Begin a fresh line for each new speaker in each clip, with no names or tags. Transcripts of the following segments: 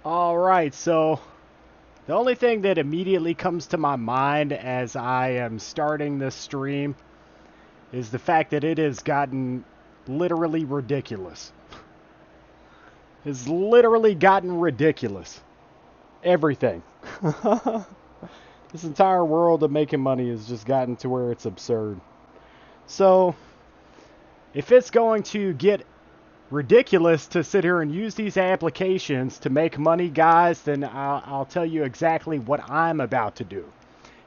All right, so the only thing that immediately comes to my mind as I am starting this stream is the fact that it has gotten literally ridiculous. It's literally gotten ridiculous. Everything. This entire world of making money has just gotten to where it's absurd. So, if it's going to get ridiculous to sit here and use these applications to make money, guys, then I'll tell you exactly what I'm about to do.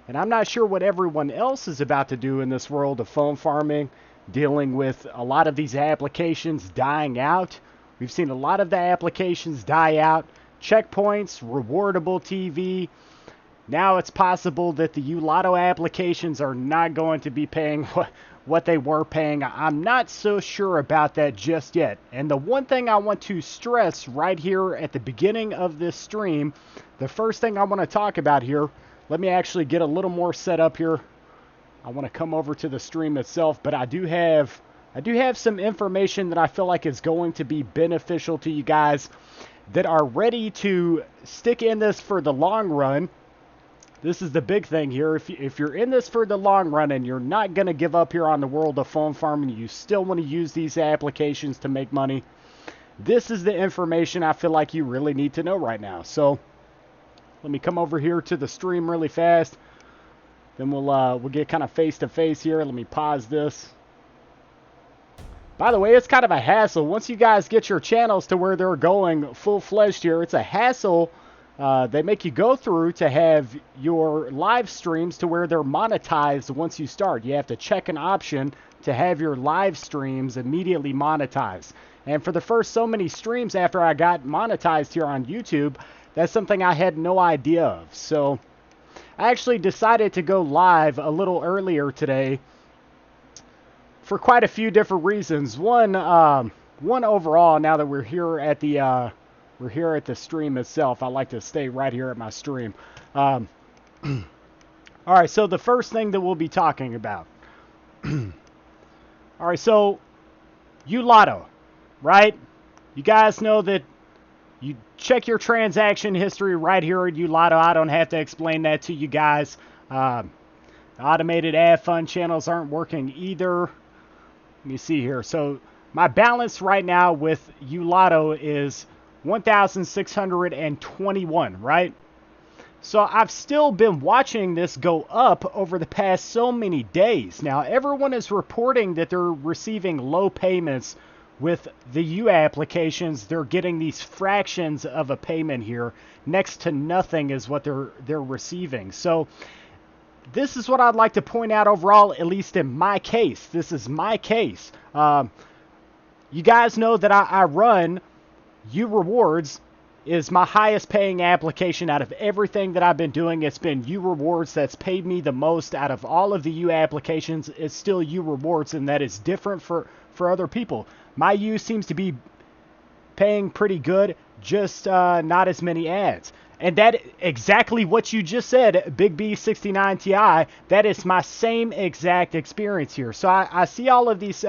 And I'm not sure what everyone else is about to do in this world of phone farming, dealing with a lot of these applications dying out. We've seen a lot of the applications die out. Checkpoints, rewardable TV. Now it's possible that the Ulotto applications are not going to be paying what they were paying. I'm not so sure about that just yet. And the one thing I want to stress right here at the beginning of this stream, the first thing I want to talk about here, let me actually get a little more set up here. I want to come over to the stream itself, but I do have some information that I feel like is going to be beneficial to you guys that are ready to stick in this for the long run. This is the big thing here. If you're in this for the long run and you're not going to give up here on the world of phone farming, you still want to use these applications to make money, this is the information I feel like you really need to know right now. So let me come over here to the stream really fast. Then we'll get kind of face to face here. Let me pause this. By the way, it's kind of a hassle. Once you guys get your channels to where they're going full-fledged here, it's a hassle they make you go through to have your live streams to where they're monetized once you start. You have to check an option to have your live streams immediately monetized. And for the first so many streams after I got monetized here on YouTube, that's something I had no idea of. So I actually decided to go live a little earlier today for quite a few different reasons. One overall, now that we're here at the stream itself, I like to stay right here at my stream. All right, so the first thing that we'll be talking about. All right, so Ulotto, right? You guys know that you check your transaction history right here at Ulotto. I don't have to explain that to you guys. Automated ad fund channels aren't working either. Let me see here. So my balance right now with Ulotto is 1,621, right? So I've still been watching this go up over the past so many days. Now, everyone is reporting that they're receiving low payments with the U applications. They're getting these fractions of a payment here. Next to nothing is what they're receiving. So this is what I'd like to point out overall, at least in my case. This is my case. You guys know that I run U Rewards is my highest paying application out of everything that I've been doing. It's been U Rewards that's paid me the most out of all of the U applications. It's still U Rewards, and that is different for other people. My U seems to be paying pretty good, just not as many ads. And that exactly what you just said, Big B69 Ti, that is my same exact experience here. So I see all of these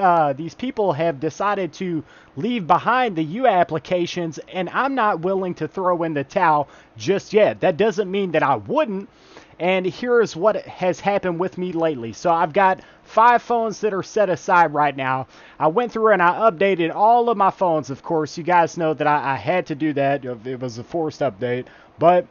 people have decided to leave behind the U applications, and I'm not willing to throw in the towel just yet. That doesn't mean that I wouldn't. And here's what has happened with me lately. So I've got 5 phones that are set aside right now. I went through and I updated all of my phones, of course. You guys know that I had to do that. It was a forced update. But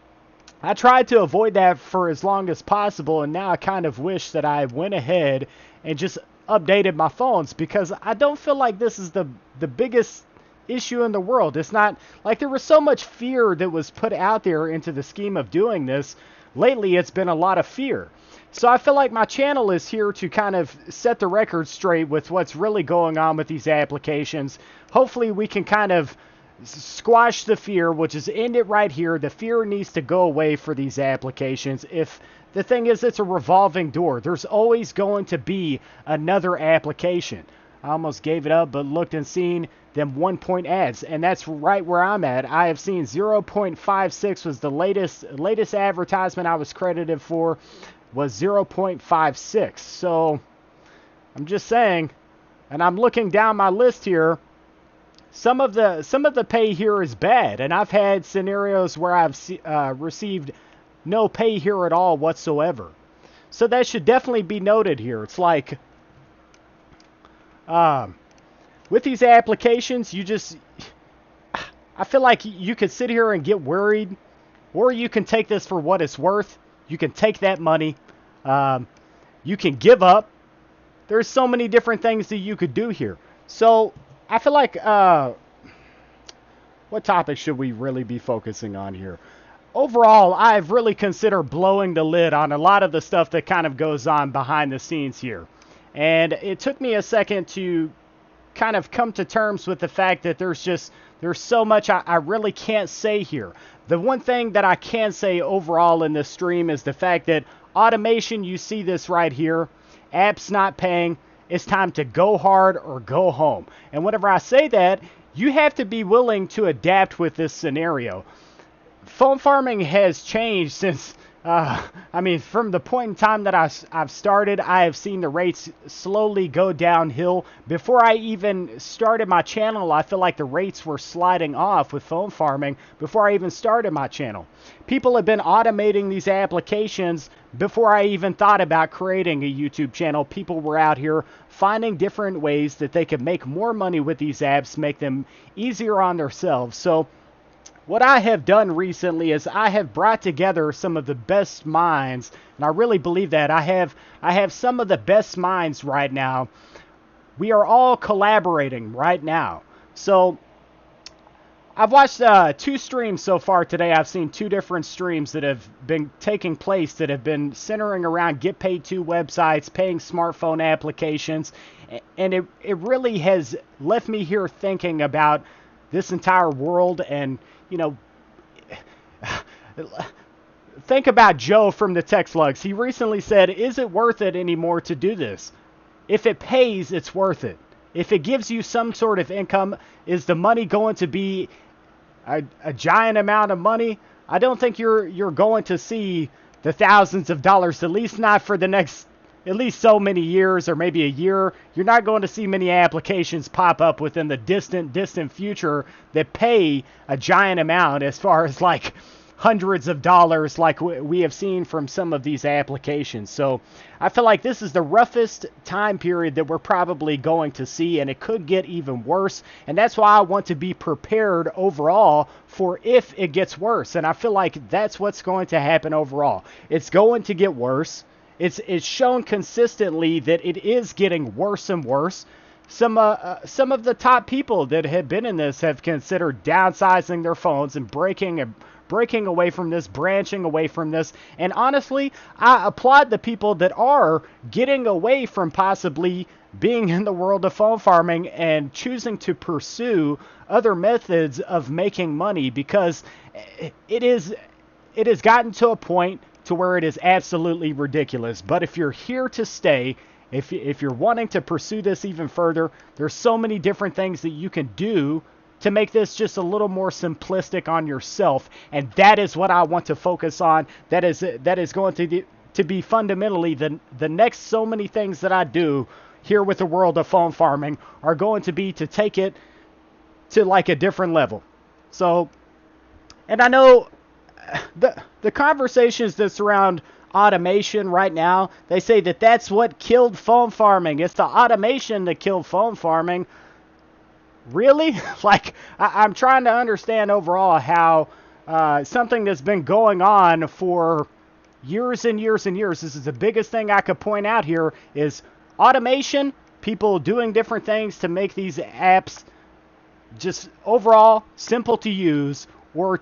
I tried to avoid that for as long as possible, and now I kind of wish that I went ahead and just updated my phones, because I don't feel like this is the biggest issue in the world. It's not like there was so much fear that was put out there into the scheme of doing this. Lately, it's been a lot of fear. So I feel like my channel is here to kind of set the record straight with what's really going on with these applications. Hopefully we can kind of squash the fear, which is end it right here. The fear needs to go away for these applications. If the thing is, it's a revolving door. There's always going to be another application. I almost gave it up, but looked and seen them 1 point ads, and that's right where I'm at. I have seen 0.56 was the latest advertisement I was credited for was 0.56. So I'm just saying, and I'm looking down my list here. some of the pay here is bad, and I've had scenarios where I've received no pay here at all whatsoever. So that should definitely be noted here. It's like, um, with these applications, I feel like you could sit here and get worried, or you can take this for what it's worth. You can take that money. Um, you can give up. There's so many different things that you could do here. So I feel like, what topic should we really be focusing on here? Overall, I've really considered blowing the lid on a lot of the stuff that kind of goes on behind the scenes here. And it took me a second to kind of come to terms with the fact that there's so much I really can't say here. The one thing that I can say overall in this stream is the fact that automation, you see this right here, apps not paying, it's time to go hard or go home. And whenever I say that, you have to be willing to adapt with this scenario. Phone farming has changed since, from the point in time that I've started, I have seen the rates slowly go downhill. Before I even started my channel, I feel like the rates were sliding off with phone farming before I even started my channel. People have been automating these applications before I even thought about creating a YouTube channel. People were out here finding different ways that they could make more money with these apps, make them easier on themselves. So what I have done recently is I have brought together some of the best minds, and I really believe that. I have some of the best minds right now. We are all collaborating right now. So I've watched 2 streams so far today. I've seen 2 different streams that have been taking place that have been centering around get paid to websites, paying smartphone applications, and it really has left me here thinking about this entire world. And think about Joe from the Tech Slugs. He recently said, is it worth it anymore to do this? If it pays, it's worth it. If it gives you some sort of income, is the money going to be a giant amount of money? I don't think you're going to see the thousands of dollars, at least not for the next at least so many years, or maybe a year. You're not going to see many applications pop up within the distant future that pay a giant amount, as far as like hundreds of dollars, like we have seen from some of these applications. So I feel like this is the roughest time period that we're probably going to see, and it could get even worse. And that's why I want to be prepared overall for if it gets worse. And I feel like that's what's going to happen overall. It's going to get worse. It's shown consistently that it is getting worse and worse. Some of the top people that have been in this have considered downsizing their phones and breaking away from this, branching away from this. And honestly, I applaud the people that are getting away from possibly being in the world of phone farming and choosing to pursue other methods of making money, because it has gotten to a point to where it is absolutely ridiculous. But if you're here to stay, if you're wanting to pursue this even further, there's so many different things that you can do to make this just a little more simplistic on yourself. And that is what I want to focus on. That is going to be fundamentally the next so many things that I do here with the world of phone farming are going to be to take it to like a different level. So, and I know the conversations that surround automation right now, they say that that's what killed phone farming. It's the automation that killed phone farming. Really? Like, I'm trying to understand overall how something that's been going on for years and years and years, this is the biggest thing I could point out here, is automation, people doing different things to make these apps just overall simple to use, or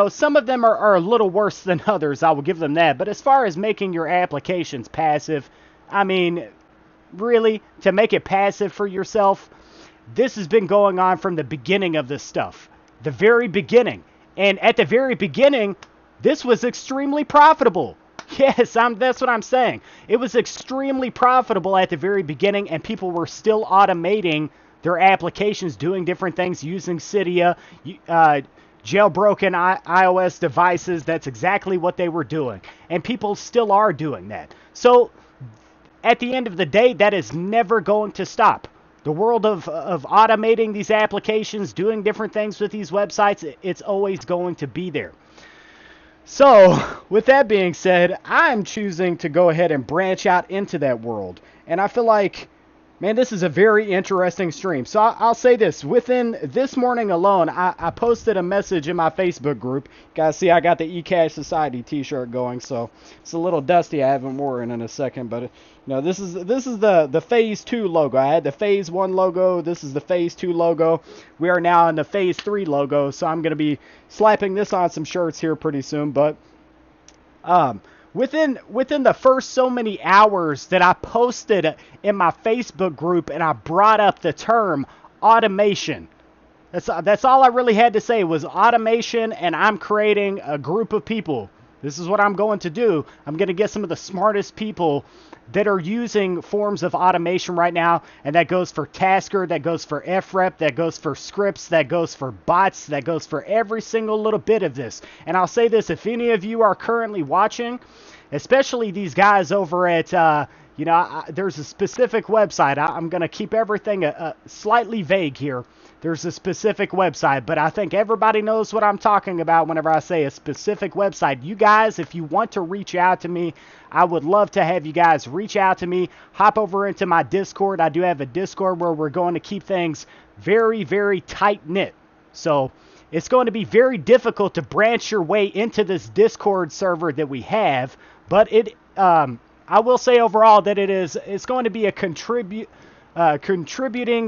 some of them are a little worse than others, I will give them that. But as far as making your applications passive, I mean, really, to make it passive for yourself, this has been going on from the beginning of this stuff. The very beginning. And at the very beginning, this was extremely profitable. Yes, that's what I'm saying. It was extremely profitable at the very beginning, and people were still automating their applications, doing different things, using Cydia, jailbroken iOS devices. That's exactly what they were doing. And people still are doing that. So, at the end of the day, that is never going to stop. the world of automating these applications, doing different things with these websites, it's always going to be there. So, with that being said, I'm choosing to go ahead and branch out into that world. And I feel like, man, this is a very interesting stream. So I'll say this. Within this morning alone, I posted a message in my Facebook group. You guys see I got the eCash Society t-shirt going, so it's a little dusty. I haven't worn it in a second, but this is the Phase 2 logo. I had the Phase 1 logo. This is the Phase 2 logo. We are now in the Phase 3 logo, so I'm going to be slapping this on some shirts here pretty soon, but within the first so many hours that I posted in my Facebook group and I brought up the term automation. That's all I really had to say was automation, and I'm creating a group of people. This is what I'm going to do. I'm going to get some of the smartest people that are using forms of automation right now, and that goes for Tasker, that goes for FREP, that goes for scripts, that goes for bots, that goes for every single little bit of this. And I'll say this, if any of you are currently watching, especially these guys over at, there's a specific website. I'm going to keep everything slightly vague here. There's a specific website, but I think everybody knows what I'm talking about whenever I say a specific website. You guys, if you want to reach out to me, I would love to have you guys reach out to me. Hop over into my Discord. I do have a Discord where we're going to keep things very, very tight-knit. So it's going to be very difficult to branch your way into this Discord server that we have, but I will say overall that it's going to be a contributing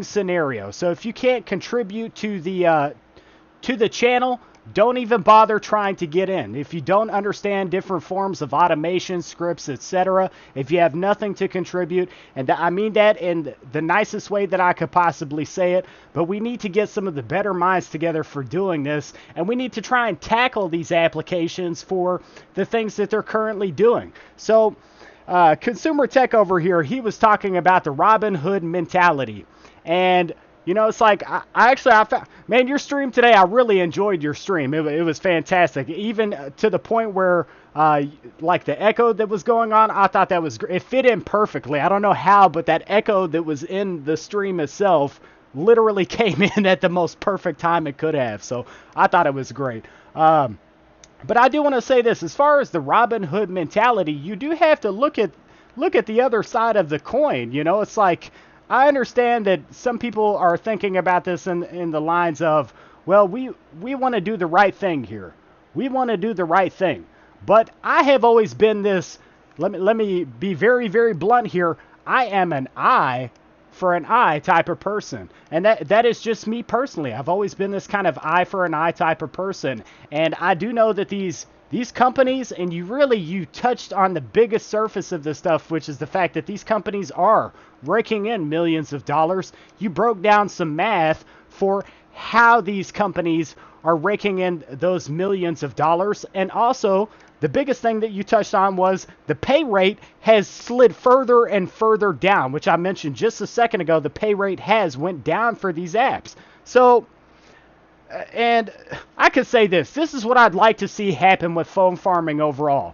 scenario. So if you can't contribute to the channel, don't even bother trying to get in. If you don't understand different forms of automation, scripts, etc., if you have nothing to contribute, and I mean that in the nicest way that I could possibly say it, but we need to get some of the better minds together for doing this, and we need to try and tackle these applications for the things that they're currently doing. So Consumer Tech over here, he was talking about the Robin Hood mentality. And, it's like, I found, man, your stream today, I really enjoyed your stream. It was fantastic. Even to the point where, like the echo that was going on, I thought that was great. It fit in perfectly. I don't know how, but that echo that was in the stream itself literally came in at the most perfect time it could have. So I thought it was great. But I do want to say this, as far as the Robin Hood mentality, you do have to look at the other side of the coin. It's like, I understand that some people are thinking about this in the lines of, well, we want to do the right thing here. We want to do the right thing. But I have always been this, let me be very, very blunt here. I am an eye for an eye type of person. And that is just me personally. I've always been this kind of eye for an eye type of person. And I do know that these companies, and you touched on the biggest surface of this stuff, which is the fact that these companies are raking in millions of dollars. You broke down some math for how these companies are raking in those millions of dollars. And also, the biggest thing that you touched on was the pay rate has slid further and further down, which I mentioned just a second ago. The pay rate has went down for these apps. So, and I could say this is what I'd like to see happen with phone farming overall.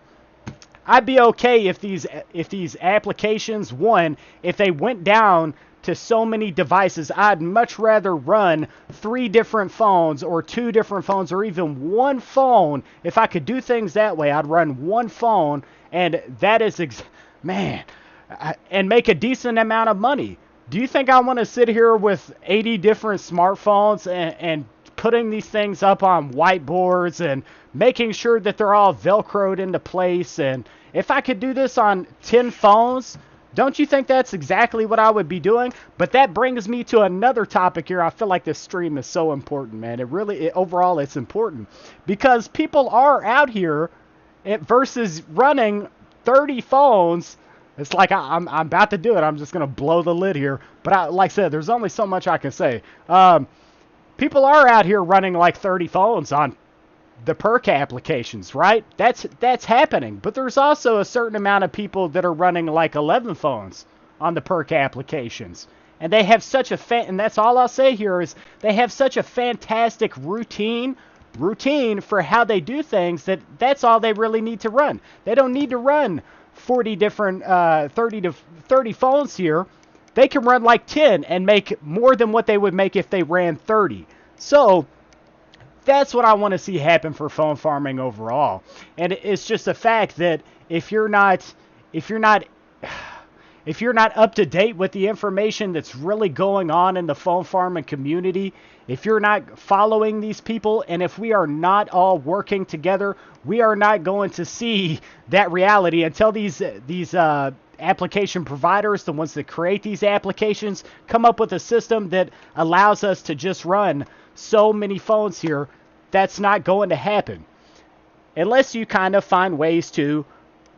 I'd be okay if these applications, if they went down to so many devices. I'd much rather run 3 different phones or 2 different phones or even one phone. If I could do things that way, I'd run one phone, and that is, and make a decent amount of money. Do you think I want to sit here with 80 different smartphones and putting these things up on whiteboards and making sure that they're all Velcroed into place? And if I could do this on 10 phones, don't you think that's exactly what I would be doing? But that brings me to another topic here. I feel like this stream is so important, man. Overall, it's important. Because people are out here versus running 30 phones. It's like I'm about to do it. I'm just going to blow the lid here. But like I said, there's only so much I can say. People are out here running like 30 phones on the perk applications, right? That's happening. But there's also a certain amount of people that are running like 11 phones on the perk applications. And they have such and that's all I'll say here is they have such a fantastic routine for how they do things that's all they really need to run. They don't need to run 40 different 30 phones here. they can run like 10 and make more than what they would make if they ran 30. So that's what I want to see happen for phone farming overall. And it's just a fact that if you're not up to date with the information that's really going on in the phone farming community, if you're not following these people, and if we are not all working together, we are not going to see that reality until these application providers, the ones that create these applications, come up with a system that allows us to just run so many phones here. That's not going to happen unless you kind of find ways to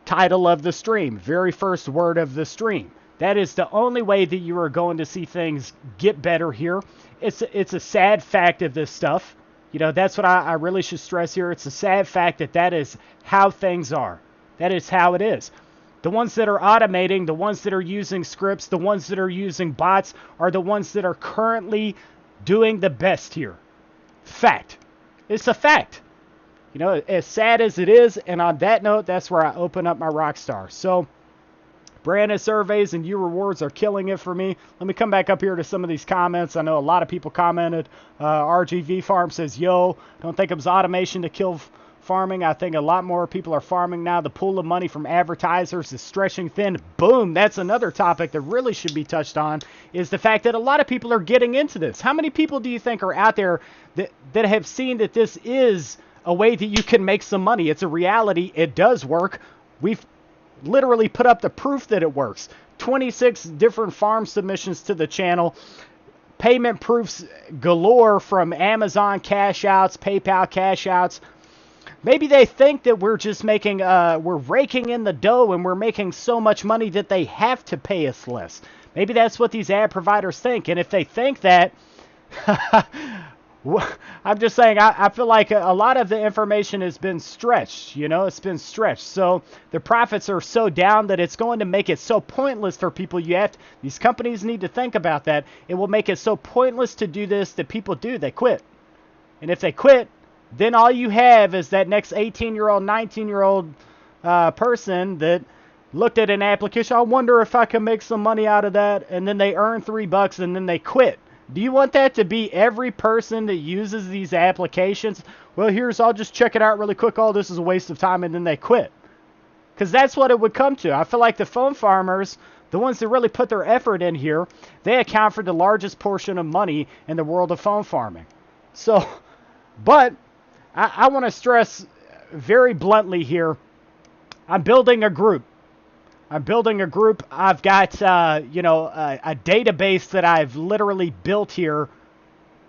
title of the stream, very first word of the stream. That is the only way that you are going to see things get better here. It's a sad fact of this stuff. You know, that's what I really should stress here. It's a sad fact that is how things are. That is how it is. The ones that are automating, the ones that are using scripts, the ones that are using bots are the ones that are currently doing the best here. Fact. It's a fact. You know, as sad as it is, and on that note, that's where I open up my Rockstar. So, Brandon surveys and you rewards are killing it for me. Let me come back up here to some of these comments. I know a lot of people commented. RGV Farm says, yo, don't think it was automation to kill farming. I think a lot more people are farming now. The pool of money from advertisers is stretching thin. Boom. That's another topic that really should be touched on, is the fact that a lot of people are getting into this. How many people do you think are out there that have seen that this is a way that you can make some money? It's a reality. It does work. We've literally put up the proof that it works. 26 different farm submissions to the channel. Payment proofs galore from Amazon cash outs, PayPal cash outs. Maybe they think that we're just making, we're raking in the dough and we're making so much money that they have to pay us less. Maybe that's what these ad providers think. And if they think that, I'm just saying, I feel like a lot of the information has been stretched, you know, it's been stretched. So the profits are so down that it's going to make it so pointless for people. These companies need to think about that. It will make it so pointless to do this that people they quit. And if they quit, then all you have is that next 18-year-old, 19-year-old person that looked at an application. I wonder if I can make some money out of that. And then they earn $3 and then they quit. Do you want that to be every person that uses these applications? Well, I'll just check it out really quick. Oh, this is a waste of time. And then they quit. Because that's what it would come to. I feel like the phone farmers, the ones that really put their effort in here, they account for the largest portion of money in the world of phone farming. So, but I want to stress very bluntly here, I'm building a group. I've got, a database that I've literally built here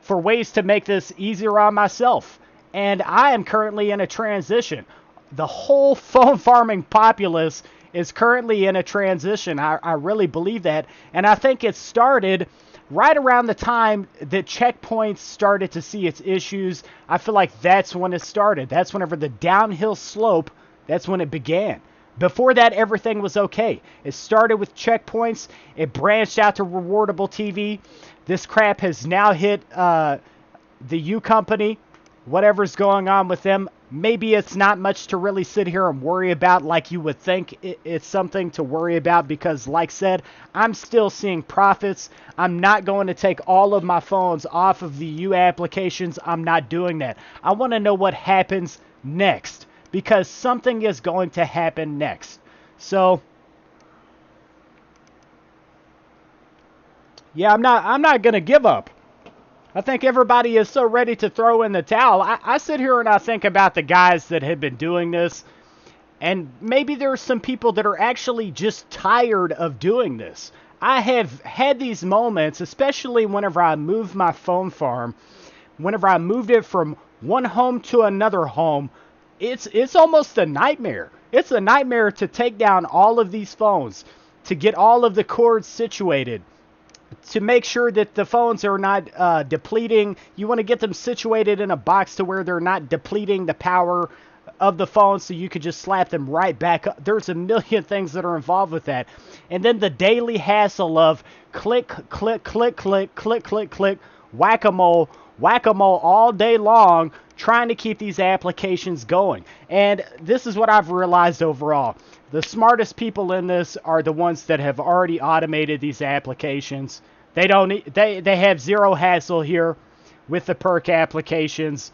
for ways to make this easier on myself. And I am currently in a transition. The whole phone farming populace is currently in a transition. I really believe that. And I think it started right around the time that Checkpoints started to see its issues. I feel like that's when it started. That's whenever the downhill slope, that's when it began. Before that, everything was okay. It started with Checkpoints. It branched out to Rewardable TV. This crap has now hit the U Company. Whatever's going on with them, maybe it's not much to really sit here and worry about like you would think it's something to worry about, because like said, I'm still seeing profits. I'm not going to take all of my phones off of the U applications. I'm not doing that. I want to know what happens next, because something is going to happen next. So, yeah, I'm not going to give up. I think everybody is so ready to throw in the towel. I sit here and I think about the guys that have been doing this, and maybe there are some people that are actually just tired of doing this. I have had these moments, especially whenever I moved my phone farm, whenever I moved it from one home to another home. It's almost a nightmare. It's a nightmare to take down all of these phones, to get all of the cords situated, to make sure that the phones are not depleting. You want to get them situated in a box to where they're not depleting the power of the phone, so you could just slap them right back up. There's a million things that are involved with that. And then the daily hassle of click, click, click, click, click, click, click, whack-a-mole all day long, trying to keep these applications going. And this is what I've realized overall. the smartest people in this are the ones that have already automated these applications. They don't they have zero hassle here with the perk applications,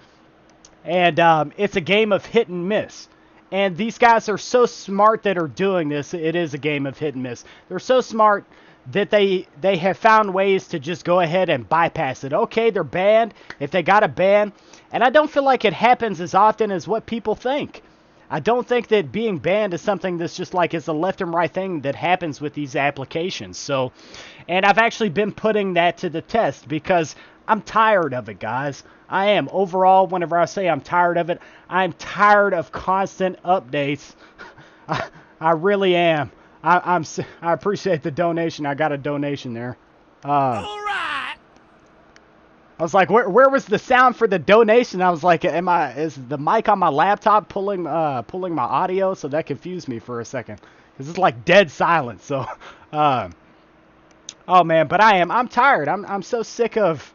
and it's a game of hit and miss. And these guys are so smart that are doing this. It is a game of hit and miss. They're so smart that they have found ways to just go ahead and bypass it. Okay, they're banned if they got a ban, and I don't feel like it happens as often as what people think. I don't think that being banned is something that's just like it's a left and right thing that happens with these applications. So, and I've actually been putting that to the test because I'm tired of it, guys. I am. Overall, whenever I say I'm tired of it, I'm tired of constant updates. I really am. I appreciate the donation. I got a donation there.
All right.
I was like, where was the sound for the donation? I was like, is the mic on my laptop pulling my audio? So that confused me for a second. Because it's like dead silence. So, oh man, but I'm tired. I'm so sick of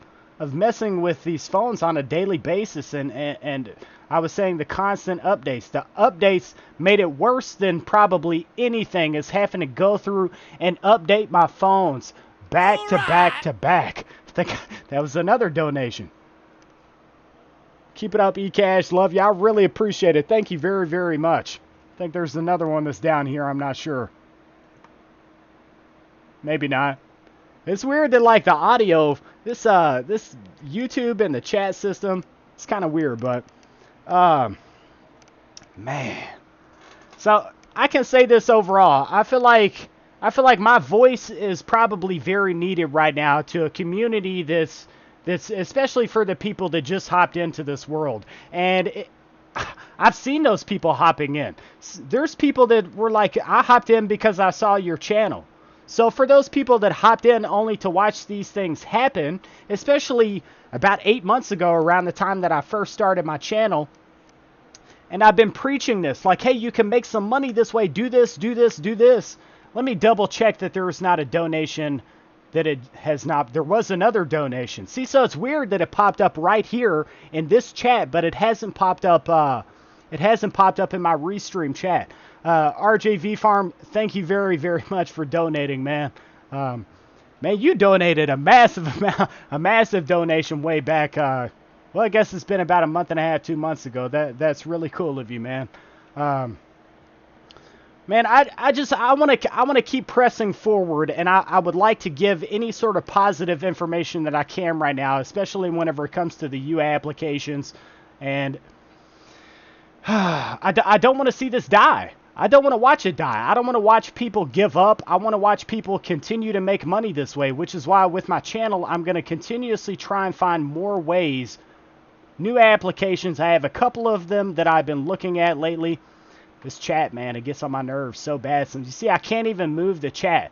messing with these phones on a daily basis, and I was saying the constant updates. The updates made it worse than probably anything, is having to go through and update my phones back to back to back. I think that was another donation. Keep it up, eCash. Love you. I really appreciate it. Thank you very, very much. I think there's another one that's down here. I'm not sure. Maybe not. It's weird that like the audio, this YouTube and the chat system, it's kind of weird, but man. So I can say this overall. I feel like my voice is probably very needed right now to a community that's especially for the people that just hopped into this world. And I've seen those people hopping in. There's people that were like, I hopped in because I saw your channel. So for those people that hopped in only to watch these things happen, especially about 8 months ago, around the time that I first started my channel, and I've been preaching this, like, hey, you can make some money this way, do this, do this, do this. Let me double check that there was not a donation, that it has not. There was another donation. See, so it's weird that it popped up right here in this chat, but it hasn't popped up. It hasn't popped up in my Restream chat. RJV Farm, thank you very, very much for donating, man. Man, you donated a massive amount, a massive donation way back. Well, I guess it's been about a month and a half, 2 months ago. That's really cool of you, man. Man, I want to keep pressing forward, and I would like to give any sort of positive information that I can right now, especially whenever it comes to the U applications. And I don't want to see this die. I don't want to watch it die. I don't want to watch people give up. I want to watch people continue to make money this way, which is why with my channel, I'm going to continuously try and find more ways, new applications. I have a couple of them that I've been looking at lately. This chat, man, it gets on my nerves so bad. So you see, I can't even move the chat.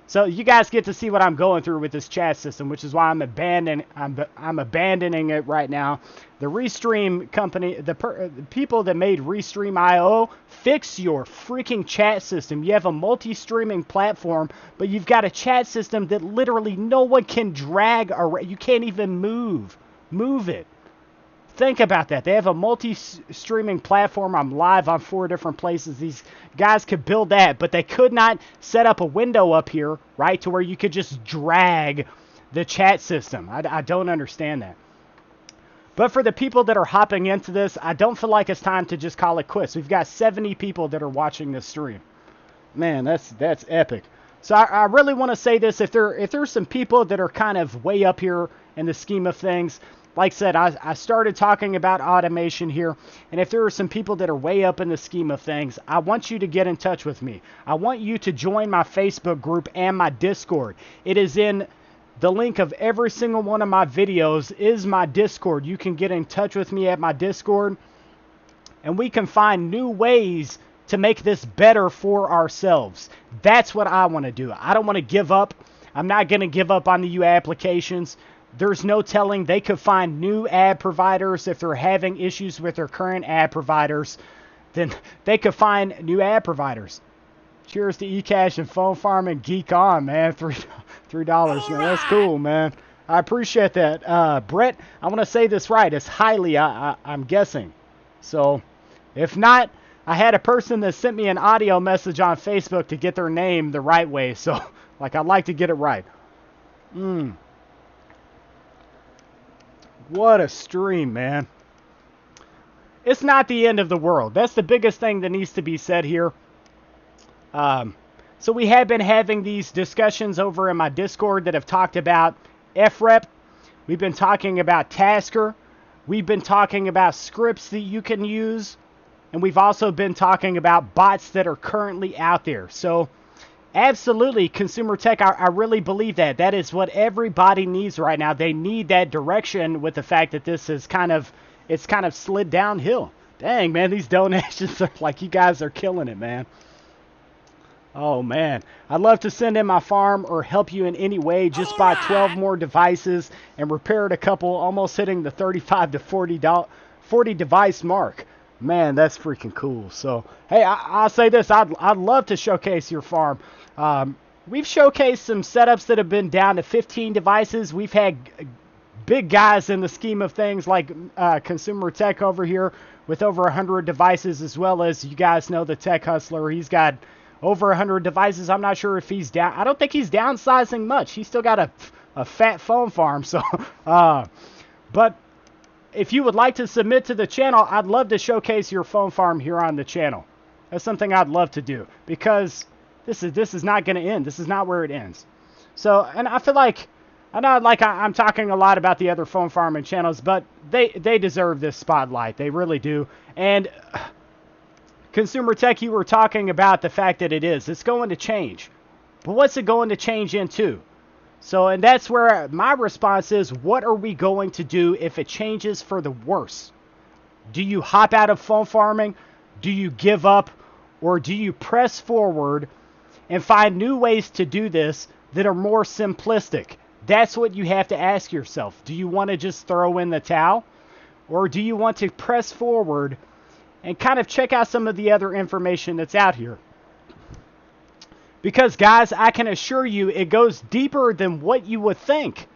So you guys get to see what I'm going through with this chat system, which is why I'm abandoning it right now. The Restream company, the people that made Restream.io, fix your freaking chat system. You have a multi-streaming platform, but you've got a chat system that literally no one can drag around. You can't even move it. Think about that. They have a multi-streaming platform. I'm live on 4 different places. These guys could build that, but they could not set up a window up here, right, to where you could just drag the chat system. I don't understand that. But for the people that are hopping into this, I don't feel like it's time to just call it quits. We've got 70 people that are watching this stream. Man, that's epic. So I really want to say this. If there's some people that are kind of way up here in the scheme of things, like I said, I started talking about automation here, and if there are some people that are way up in the scheme of things, I want you to get in touch with me. I want you to join my Facebook group and my Discord. It is in the link of every single one of my videos is my Discord. You can get in touch with me at my Discord, and we can find new ways to make this better for ourselves. That's what I want to do. I don't want to give up. I'm not going to give up on the U applications. There's no telling. They could find new ad providers. If they're having issues with their current ad providers, then they could find new ad providers. Cheers to eCash and Phone Farm and Geek On, man. $3, man. That's cool, man. I appreciate that. Brett, I want to say this right. It's highly, I'm guessing. So, if not, I had a person that sent me an audio message on Facebook to get their name the right way. So, like, I'd like to get it right. What a stream, man. It's not the end of the world. That's the biggest thing that needs to be said here. So we have been having these discussions over in my Discord that have talked about FREP. We've been talking about Tasker. We've been talking about scripts that you can use. And we've also been talking about bots that are currently out there. So absolutely, consumer tech, I really believe that. That is what everybody needs right now. They need that direction with the fact that this is it's kind of slid downhill. Dang, man, these donations are like, you guys are killing it, man. Oh, man. I'd love to send in my farm or help you in any way. Just buy 12 more devices and repair it a couple, almost hitting the 35 to 40 device mark. Man, that's freaking cool. So, hey, I'll say this. I'd love to showcase your farm. We've showcased some setups that have been down to 15 devices. We've had big guys in the scheme of things like Consumer Tech over here with over 100 devices, as well as you guys know the Tech Hustler. He's got over 100 devices. I'm not sure if he's down. I don't think he's downsizing much. He's still got a fat phone farm. So, but if you would like to submit to the channel, I'd love to showcase your phone farm here on the channel. That's something I'd love to do because this is not going to end. This is not where it ends. So, and I feel like, I know like I'm talking a lot about the other phone farming channels, but they deserve this spotlight. They really do. And Consumer Tech, you were talking about the fact that it's going to change. But what's it going to change into? So, and that's where my response is, what are we going to do if it changes for the worse? Do you hop out of phone farming? Do you give up? Or do you press forward and find new ways to do this that are more simplistic? That's what you have to ask yourself. Do you want to just throw in the towel? Or do you want to press forward and kind of check out some of the other information that's out here? Because, guys, I can assure you it goes deeper than what you would think.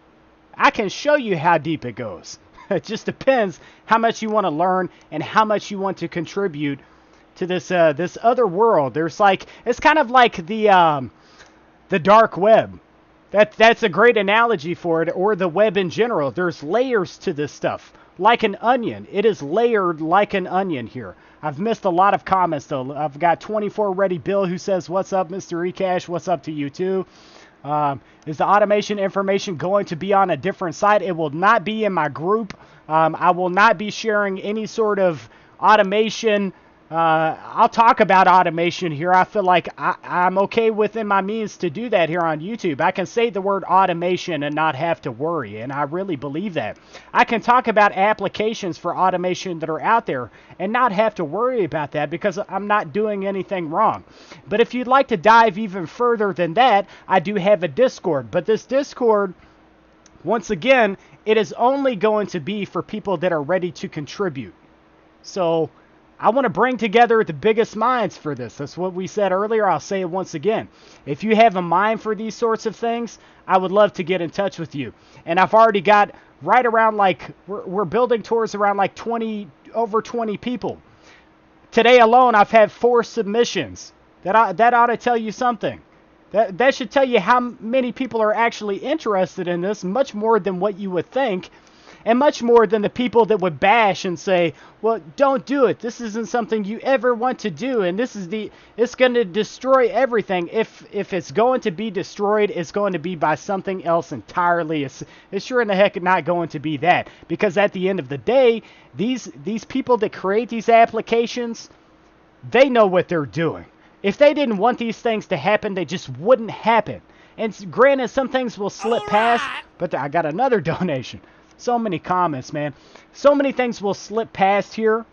I can show you how deep it goes. It just depends how much you want to learn and how much you want to contribute to this this other world. There's like, it's kind of like the dark web. That's a great analogy for it, or the web in general. There's layers to this stuff. Like an onion. It is layered like an onion here. I've missed a lot of comments, though. I've got 24 Ready Bill who says, what's up, Mr. eCash? What's up to you, too? Is the automation information going to be on a different site? It will not be in my group. I will not be sharing any sort of automation. I'll talk about automation here. I feel like I'm okay within my means to do that here on YouTube. I can say the word automation and not have to worry, and I really believe that. I can talk about applications for automation that are out there and not have to worry about that because I'm not doing anything wrong. But if you'd like to dive even further than that, I do have a Discord. But this Discord, once again, it is only going to be for people that are ready to contribute. So I want to bring together the biggest minds for this. That's what we said earlier. I'll say it once again. If you have a mind for these sorts of things, I would love to get in touch with you. And I've already got right around like, we're building towards around like over 20 people. Today alone, I've had 4 submissions. That ought to tell you something. That should tell you how many people are actually interested in this, much more than what you would think. And much more than the people that would bash and say, well, don't do it. This isn't something you ever want to do. And it's going to destroy everything. If it's going to be destroyed, it's going to be by something else entirely. It's sure in the heck not going to be that. Because at the end of the day, these people that create these applications, they know what they're doing. If they didn't want these things to happen, they just wouldn't happen. And granted, some things will slip past, but I got another donation. So many comments, man. So many things will slip past here,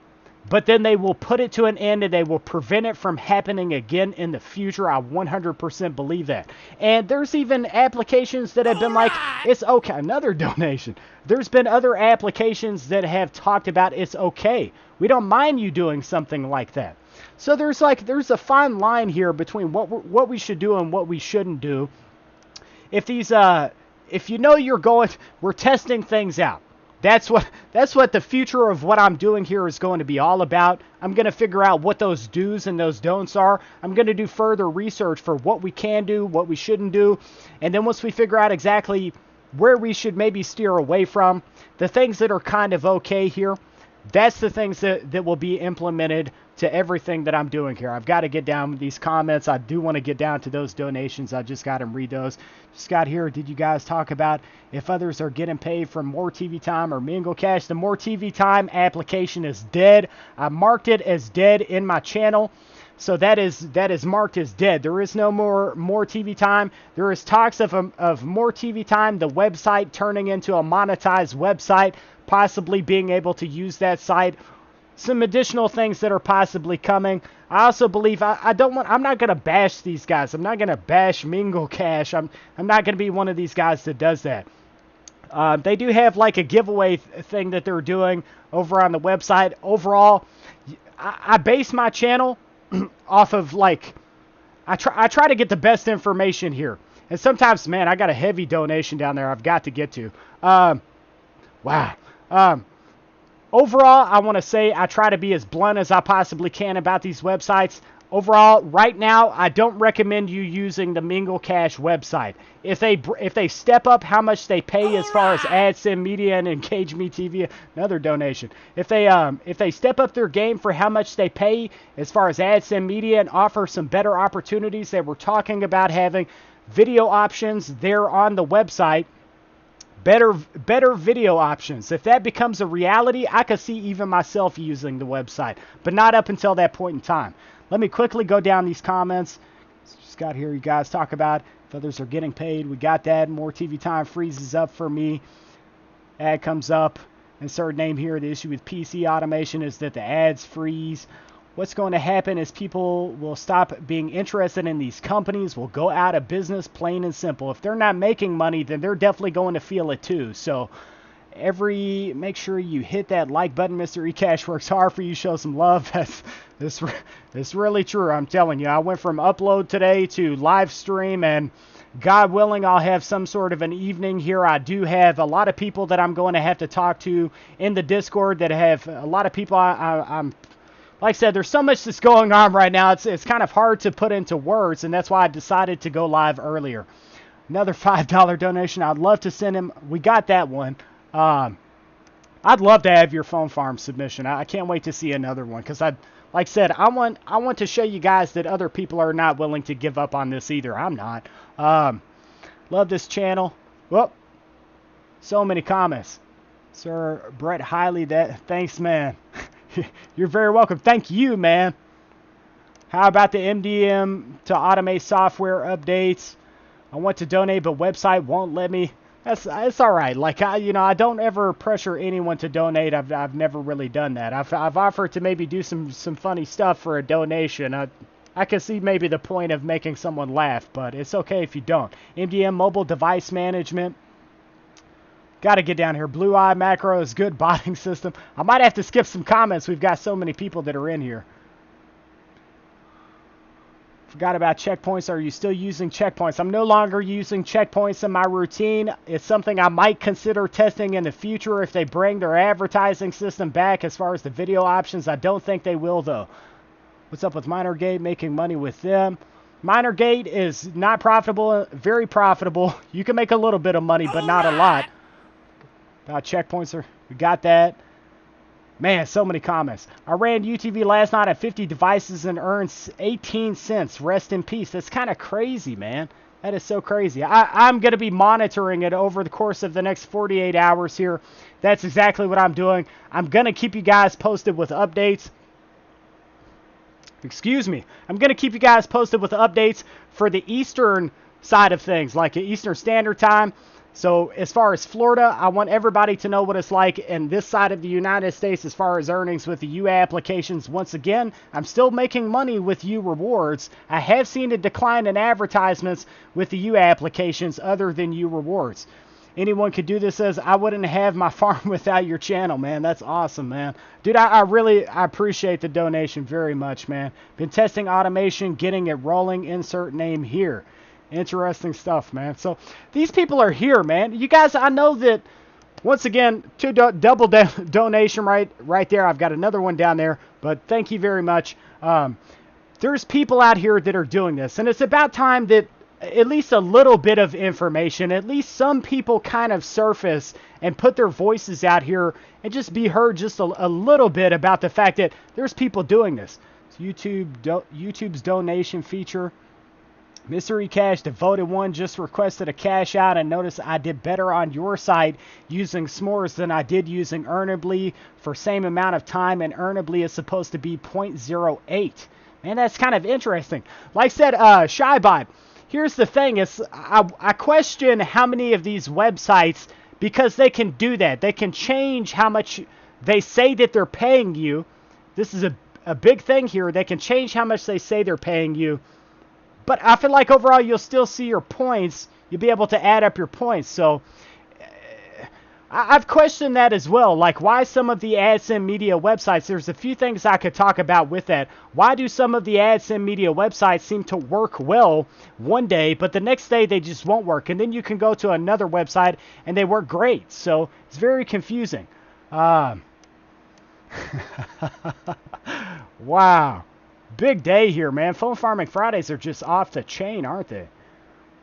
but then they will put it to an end and they will prevent it from happening again in the future. I 100% believe that. And there's even applications that have been like, it's okay. Another donation. There's been other applications that have talked about it's okay. We don't mind you doing something like that. So there's a fine line here between what we should do and what we shouldn't do. If you know we're testing things out. That's what the future of what I'm doing here is going to be all about. I'm going to figure out what those do's and those don'ts are. I'm going to do further research for what we can do, what we shouldn't do. And then once we figure out exactly where we should maybe steer away from, the things that are kind of okay here, that's the things that will be implemented to everything that I'm doing here. I've got to get down with these comments. I do want to get down to those donations. I just got to read those. Just got here. Did you guys talk about if others are getting paid for More TV Time or Mingle Cash? The More TV Time application is dead. I marked it as dead in my channel. So that is marked as dead. There is no more TV Time. There is talks of More TV Time, the website turning into a monetized website, possibly being able to use that site. Some additional things that are possibly coming. I also believe I'm not going to bash these guys. I'm not going to bash Mingle Cash. I'm not going to be one of these guys that does that. They do have like a giveaway thing that they're doing over on the website. Overall, I base my channel off of like, I try to get the best information here. And sometimes, man, I got a heavy donation down there I've got to get to. Wow. Overall, I want to say I try to be as blunt as I possibly can about these websites. Overall, right now, I don't recommend you using the Mingle Cash website. If they step up how much they pay as far as AdSense Media and Engage Me TV, another donation. If they step up their game for how much they pay as far as AdSense Media and offer some better opportunities, they were talking about having video options there on the website. Better video options. If that becomes a reality, I could see even myself using the website, but not up until that point in time. Let me quickly go down these comments. Just got here, you guys talk about if others are getting paid. We got that. More TV Time freezes up for me. Ad comes up. Insert name here. The issue with PC automation is that the ads freeze. What's going to happen is people will stop being interested in these companies, will go out of business, plain and simple. If they're not making money, then they're definitely going to feel it too. So make sure you hit that like button. Mr. eCash works hard for you. Show some love. That's really true. I'm telling you, I went from upload today to live stream, and God willing, I'll have some sort of an evening here. I do have a lot of people that I'm going to have to talk to in the Discord that have a lot of people I'm like I said, there's so much that's going on right now. It's kind of hard to put into words, and that's why I decided to go live earlier. Another $5 donation. I'd love to send him. We got that one. I'd love to have your phone farm submission. I can't wait to see another one because like I said, I want to show you guys that other people are not willing to give up on this either. I'm not. Love this channel. Whoop. So many comments. Sir Brett Hiley, thanks, man. You're very welcome. Thank you, man. How about the MDM to automate software updates? I want to donate, but website won't let me. It's all right. Like I don't ever pressure anyone to donate. I've never really done that. I've offered to maybe do some funny stuff for a donation. I can see maybe the point of making someone laugh, but it's okay if you don't. MDM mobile device management. Got to get down here. Blue Eye Macro is good botting system. I might have to skip some comments. We've got so many people that are in here. Forgot about checkpoints. Are you still using checkpoints? I'm no longer using checkpoints in my routine. It's something I might consider testing in the future if they bring their advertising system back as far as the video options. I don't think they will, though. What's up with MinerGate? Making money with them. MinerGate is not profitable, very profitable. You can make a little bit of money, but not a lot. Checkpoints, we got that. Man, so many comments. I ran UTV last night at 50 devices and earned 18 cents. Rest in peace. That's kind of crazy, man. That is so crazy. I'm going to be monitoring it over the course of the next 48 hours here. That's exactly what I'm doing. I'm going to keep you guys posted with updates. Excuse me. I'm going to keep you guys posted with updates for the Eastern side of things, like Eastern Standard Time. So as far as Florida, I want everybody to know what it's like in this side of the United States as far as earnings with the U applications. Once again, I'm still making money with U rewards. I have seen a decline in advertisements with the U applications other than U rewards. Anyone could do this as I wouldn't have my farm without your channel, man. That's awesome, man. Dude, I appreciate the donation very much, man. Been testing automation, getting it rolling. Insert name here. Interesting stuff, man. So these people are here, man. You guys, I know that once again, double donation right there. I've got another one down there, but thank you very much. There's people out here that are doing this, and it's about time that at least a little bit of information, at least some people kind of surface and put their voices out here and just be heard just a little bit about the fact that there's people doing this. YouTube's donation feature. Mystery Cash, the voted one, just requested a cash out, and notice I did better on your site using S'mores than I did using Earnably for same amount of time, and Earnably is supposed to be 0.08. Man, that's kind of interesting. Like I said, Shyvibe, here's the thing, is I question how many of these websites, because they can do that. They can change how much they say that they're paying you. This is a big thing here. They can change how much they say they're paying you. But I feel like overall you'll still see your points. You'll be able to add up your points. So I've questioned that as well. Like, why some of the AdSense Media websites, there's a few things I could talk about with that. Why do some of the AdSense Media websites seem to work well one day, but the next day they just won't work? And then you can go to another website and they work great. So it's very confusing. Wow. Big day here, man. Phone Farming Fridays are just off the chain, aren't they?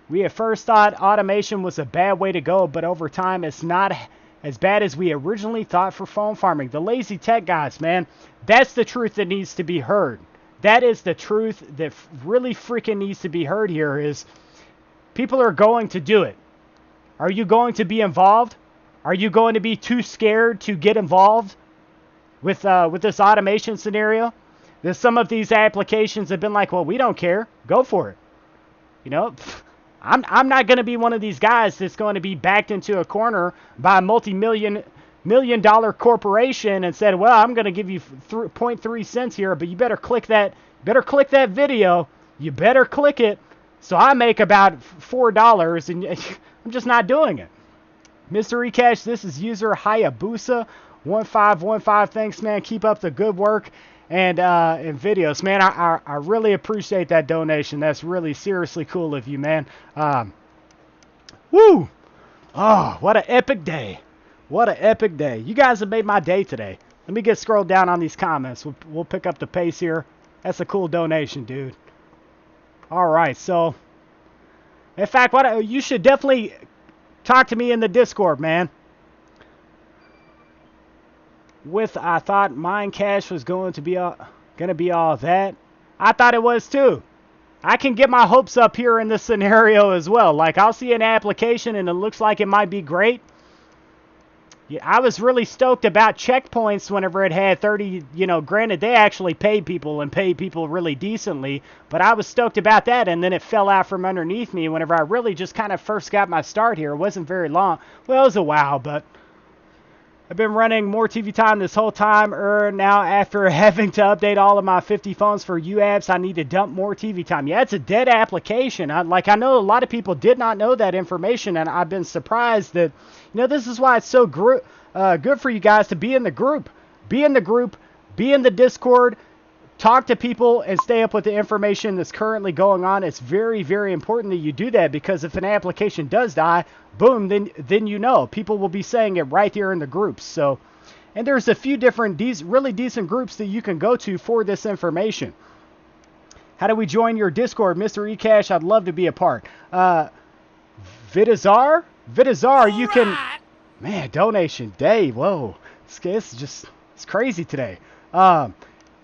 We at first thought automation was a bad way to go, but over time it's not as bad as we originally thought for phone farming. The lazy tech guys, man, that's the truth that needs to be heard. That is the truth that really freaking needs to be heard here, is people are going to do it. Are you going to be involved? Are you going to be too scared to get involved with this automation scenario? There's some of these applications have been like, well, we don't care. Go for it. You know, I'm not going to be one of these guys that's going to be backed into a corner by a multi-million dollar corporation and said, well, I'm going to give you 0.3 cents here, but you better click that video. You better click it. So I make about $4, and I'm just not doing it. Mr. eCash, this is user Hayabusa1515. Thanks, man. Keep up the good work. And videos, man, I really appreciate that donation. That's really seriously cool of you, man. Woo! Oh, what an epic day. What an epic day. You guys have made my day today. Let me get scrolled down on these comments. We'll pick up the pace here. That's a cool donation, dude. All right, so in fact, you should definitely talk to me in the Discord, man. I thought Mine Cash was going to be all that. I thought it was too. I can get my hopes up here in this scenario as well. Like, I'll see an application and it looks like it might be great. Yeah, I was really stoked about Checkpoints whenever it had 30, granted they actually paid people and paid people really decently, but I was stoked about that, and then it fell out from underneath me whenever I really just kind of first got my start here. It wasn't very long. Well, it was a while, but I've been running more TV time this whole time. Now, after having to update all of my 50 phones for UApps, I need to dump more TV time. Yeah, it's a dead application. I know a lot of people did not know that information, and I've been surprised that, this is why it's so good for you guys to be in the group. Be in the group, be in the Discord, talk to people, and stay up with the information that's currently going on. It's very, very important that you do that, because if an application does die, boom, then people will be saying it right here in the groups. So, and there's a few different really decent groups that you can go to for this information. How do we join your Discord, Mr. eCash? I'd love to be a part. Vidazar, you can, man, donation day. Whoa, it's crazy today.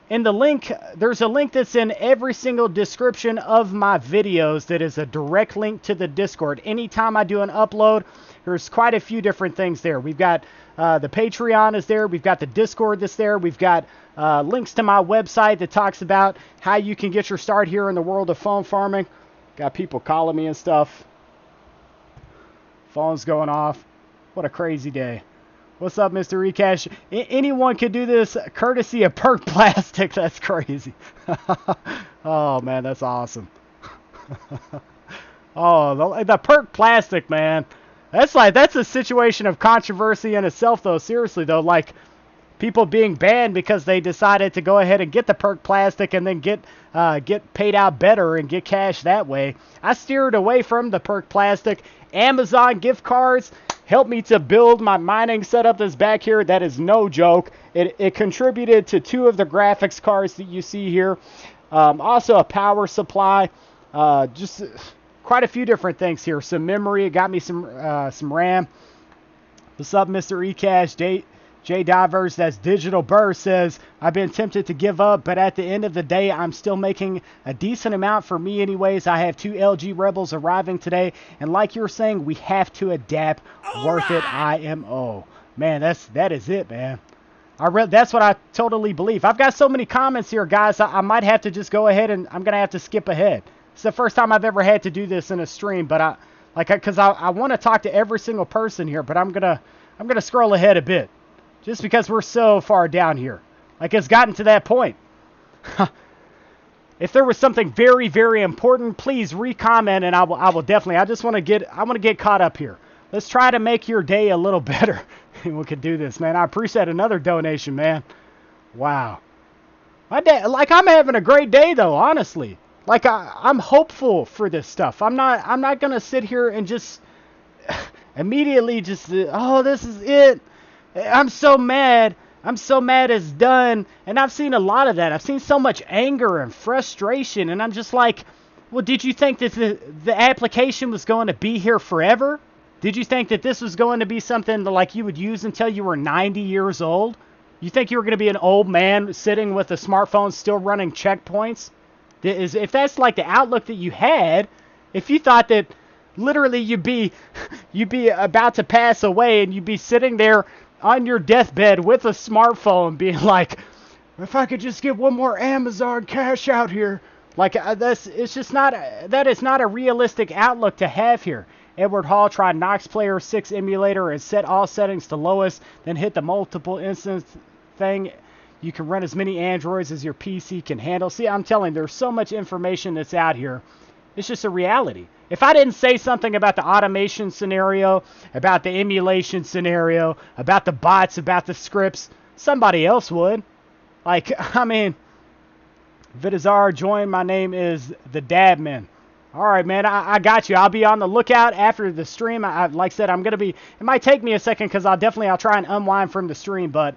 In the link, there's a link that's in every single description of my videos that is a direct link to the Discord. Anytime I do an upload, there's quite a few different things there. We've got the Patreon is there. We've got the Discord that's there. We've got links to my website that talks about how you can get your start here in the world of phone farming. Got people calling me and stuff. Phone's going off. What a crazy day. What's up, Mr. eCash? Anyone could do this courtesy of Perk Plastic. That's crazy. Oh, man, that's awesome. Oh, the Perk Plastic, man. That's a situation of controversy in itself, though. Seriously, though, like people being banned because they decided to go ahead and get the Perk Plastic and then get paid out better and get cash that way. I steered away from the Perk Plastic. Amazon gift cards. helped me to build my mining setup that's back here. That is no joke. It contributed to 2 of the graphics cards that you see here. Also a power supply. Just quite a few different things here. Some memory. It got me some RAM. What's up, Mr. eCash? J Divers, that's Digital Burr, says, I've been tempted to give up, but at the end of the day, I'm still making a decent amount for me anyways. I have 2 LG Rebels arriving today, and like you're saying, we have to adapt. Worth it, IMO. Man, that is it, man. That's what I totally believe. I've got so many comments here, guys. I might have to just go ahead and I'm going to have to skip ahead. It's the first time I've ever had to do this in a stream, but because I want to talk to every single person here, but I'm gonna scroll ahead a bit. Just because we're so far down here. Like, it's gotten to that point. If there was something very, very important, please re-comment, and I will definitely. I want to get caught up here. Let's try to make your day a little better. We could do this, man. I appreciate another donation, man. Wow. My day, like, I'm having a great day, though, honestly. Like, I'm hopeful for this stuff. I'm not gonna sit here and just immediately just, oh, this is it. I'm so mad. I'm so mad it's done. And I've seen a lot of that. I've seen so much anger and frustration. And I'm just like, well, did you think that the application was going to be here forever? Did you think that this was going to be something that, like, you would use until you were 90 years old? You think you were going to be an old man sitting with a smartphone still running checkpoints? If that's like the outlook that you had, if you thought that literally you'd be about to pass away and you'd be sitting there on your deathbed with a smartphone being like, if I could just get one more Amazon cash out here. Like, that is not a realistic outlook to have here. Edward Hall tried Nox Player 6 emulator and set all settings to lowest, then hit the multiple instance thing. You can run as many Androids as your PC can handle. See, I'm telling you, there's so much information that's out here. It's just a reality. If I didn't say something about the automation scenario, about the emulation scenario, about the bots, about the scripts, somebody else would. Like, I mean, Vidazar, join. My name is the Dabman. All right, man, I got you. I'll be on the lookout after the stream. Like I said, I'm going to be, it might take me a second because I'll try and unwind from the stream, but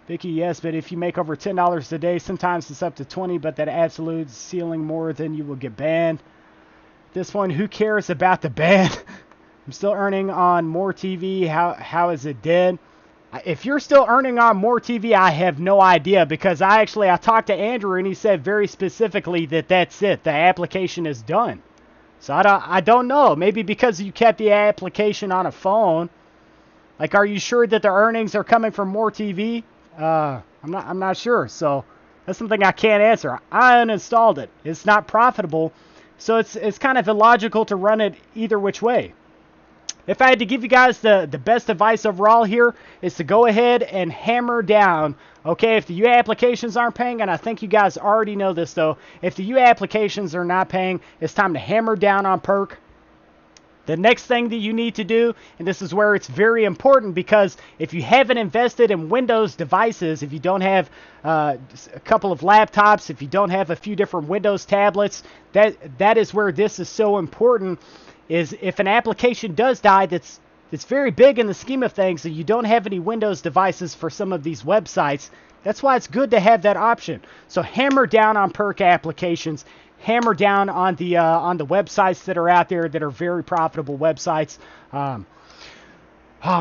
Vicky, yes, but if you make over $10 a day, sometimes it's up to 20, but that absolute ceiling more than you will get banned. At this point, who cares about the ban? I'm still earning on More TV. How is it dead? If you're still earning on More TV, I have no idea, because I talked to Andrew and he said very specifically that that's it. The application is done. So I don't know. Maybe because you kept the application on a phone. Like, are you sure that the earnings are coming from More TV? I'm not sure. So that's something I can't answer. I uninstalled it. It's not profitable. So it's kind of illogical to run it either which way. If I had to give you guys the best advice overall here, is to go ahead and hammer down. Okay, if the U applications aren't paying, and I think you guys already know this though, if the U applications are not paying, it's time to hammer down on perk. The next thing that you need to do, and this is where it's very important, because if you haven't invested in Windows devices, if you don't have a couple of laptops, if you don't have a few different Windows tablets, that is where this is so important, is if an application does die that's very big in the scheme of things, and you don't have any Windows devices for some of these websites, that's why it's good to have that option. So hammer down on perk applications. Hammer down on the websites that are out there that are very profitable websites.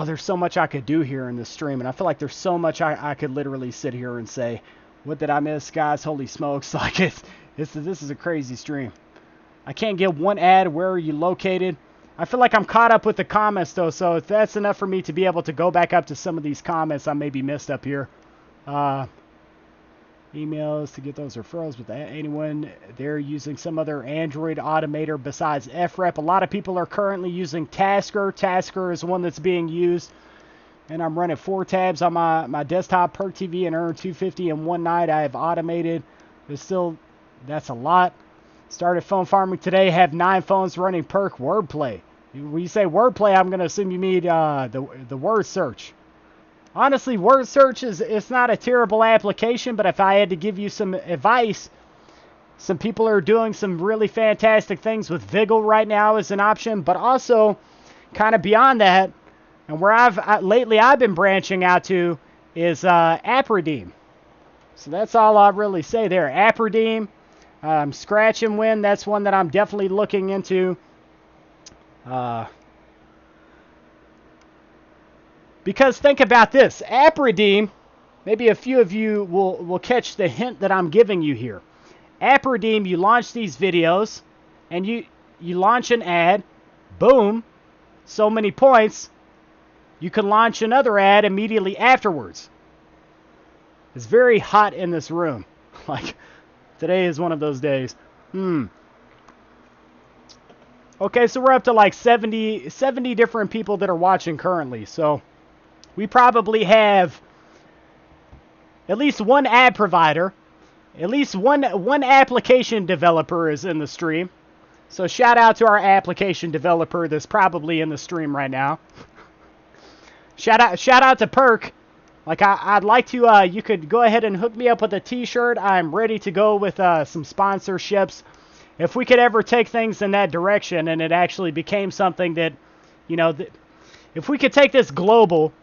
There's so much I could do here in this stream, and I feel like there's so much I could literally sit here and say, what did I miss, guys? Holy smokes! Like, this is a crazy stream. I can't get one ad. Where are you located? I feel like I'm caught up with the comments though, so that's enough for me to be able to go back up to some of these comments I maybe missed up here. Emails to get those referrals with anyone they're using some other Android automator besides FREP. A lot of people are currently using Tasker. Tasker is one that's being used, and I'm running 4 tabs on my desktop Perk TV and earn 250 in one night. I have automated, but still, that's a lot. Started phone farming today. Have 9 phones running Perk Wordplay. When you say Wordplay, I'm going to assume you mean the word search. Honestly, word search it's not a terrible application, but if I had to give you some advice, some people are doing some really fantastic things with Viggle right now as an option, but also kind of beyond that, and where lately I've been branching out to is app redeem. So that's all I'll really say there. App redeem, scratch and win. That's one that I'm definitely looking into. Because think about this, app redeem. Maybe a few of you will catch the hint that I'm giving you here. App redeem. You launch these videos, and you launch an ad. Boom, so many points. You can launch another ad immediately afterwards. It's very hot in this room. Like, today is one of those days. Okay, so we're up to like 70 different people that are watching currently. So we probably have at least one ad provider, at least one application developer is in the stream. So shout out to our application developer that's probably in the stream right now. Shout out to Perk. Like, I'd like to, you could go ahead and hook me up with a t-shirt. I'm ready to go with some sponsorships. If we could ever take things in that direction and it actually became something that, you know, if we could take this global,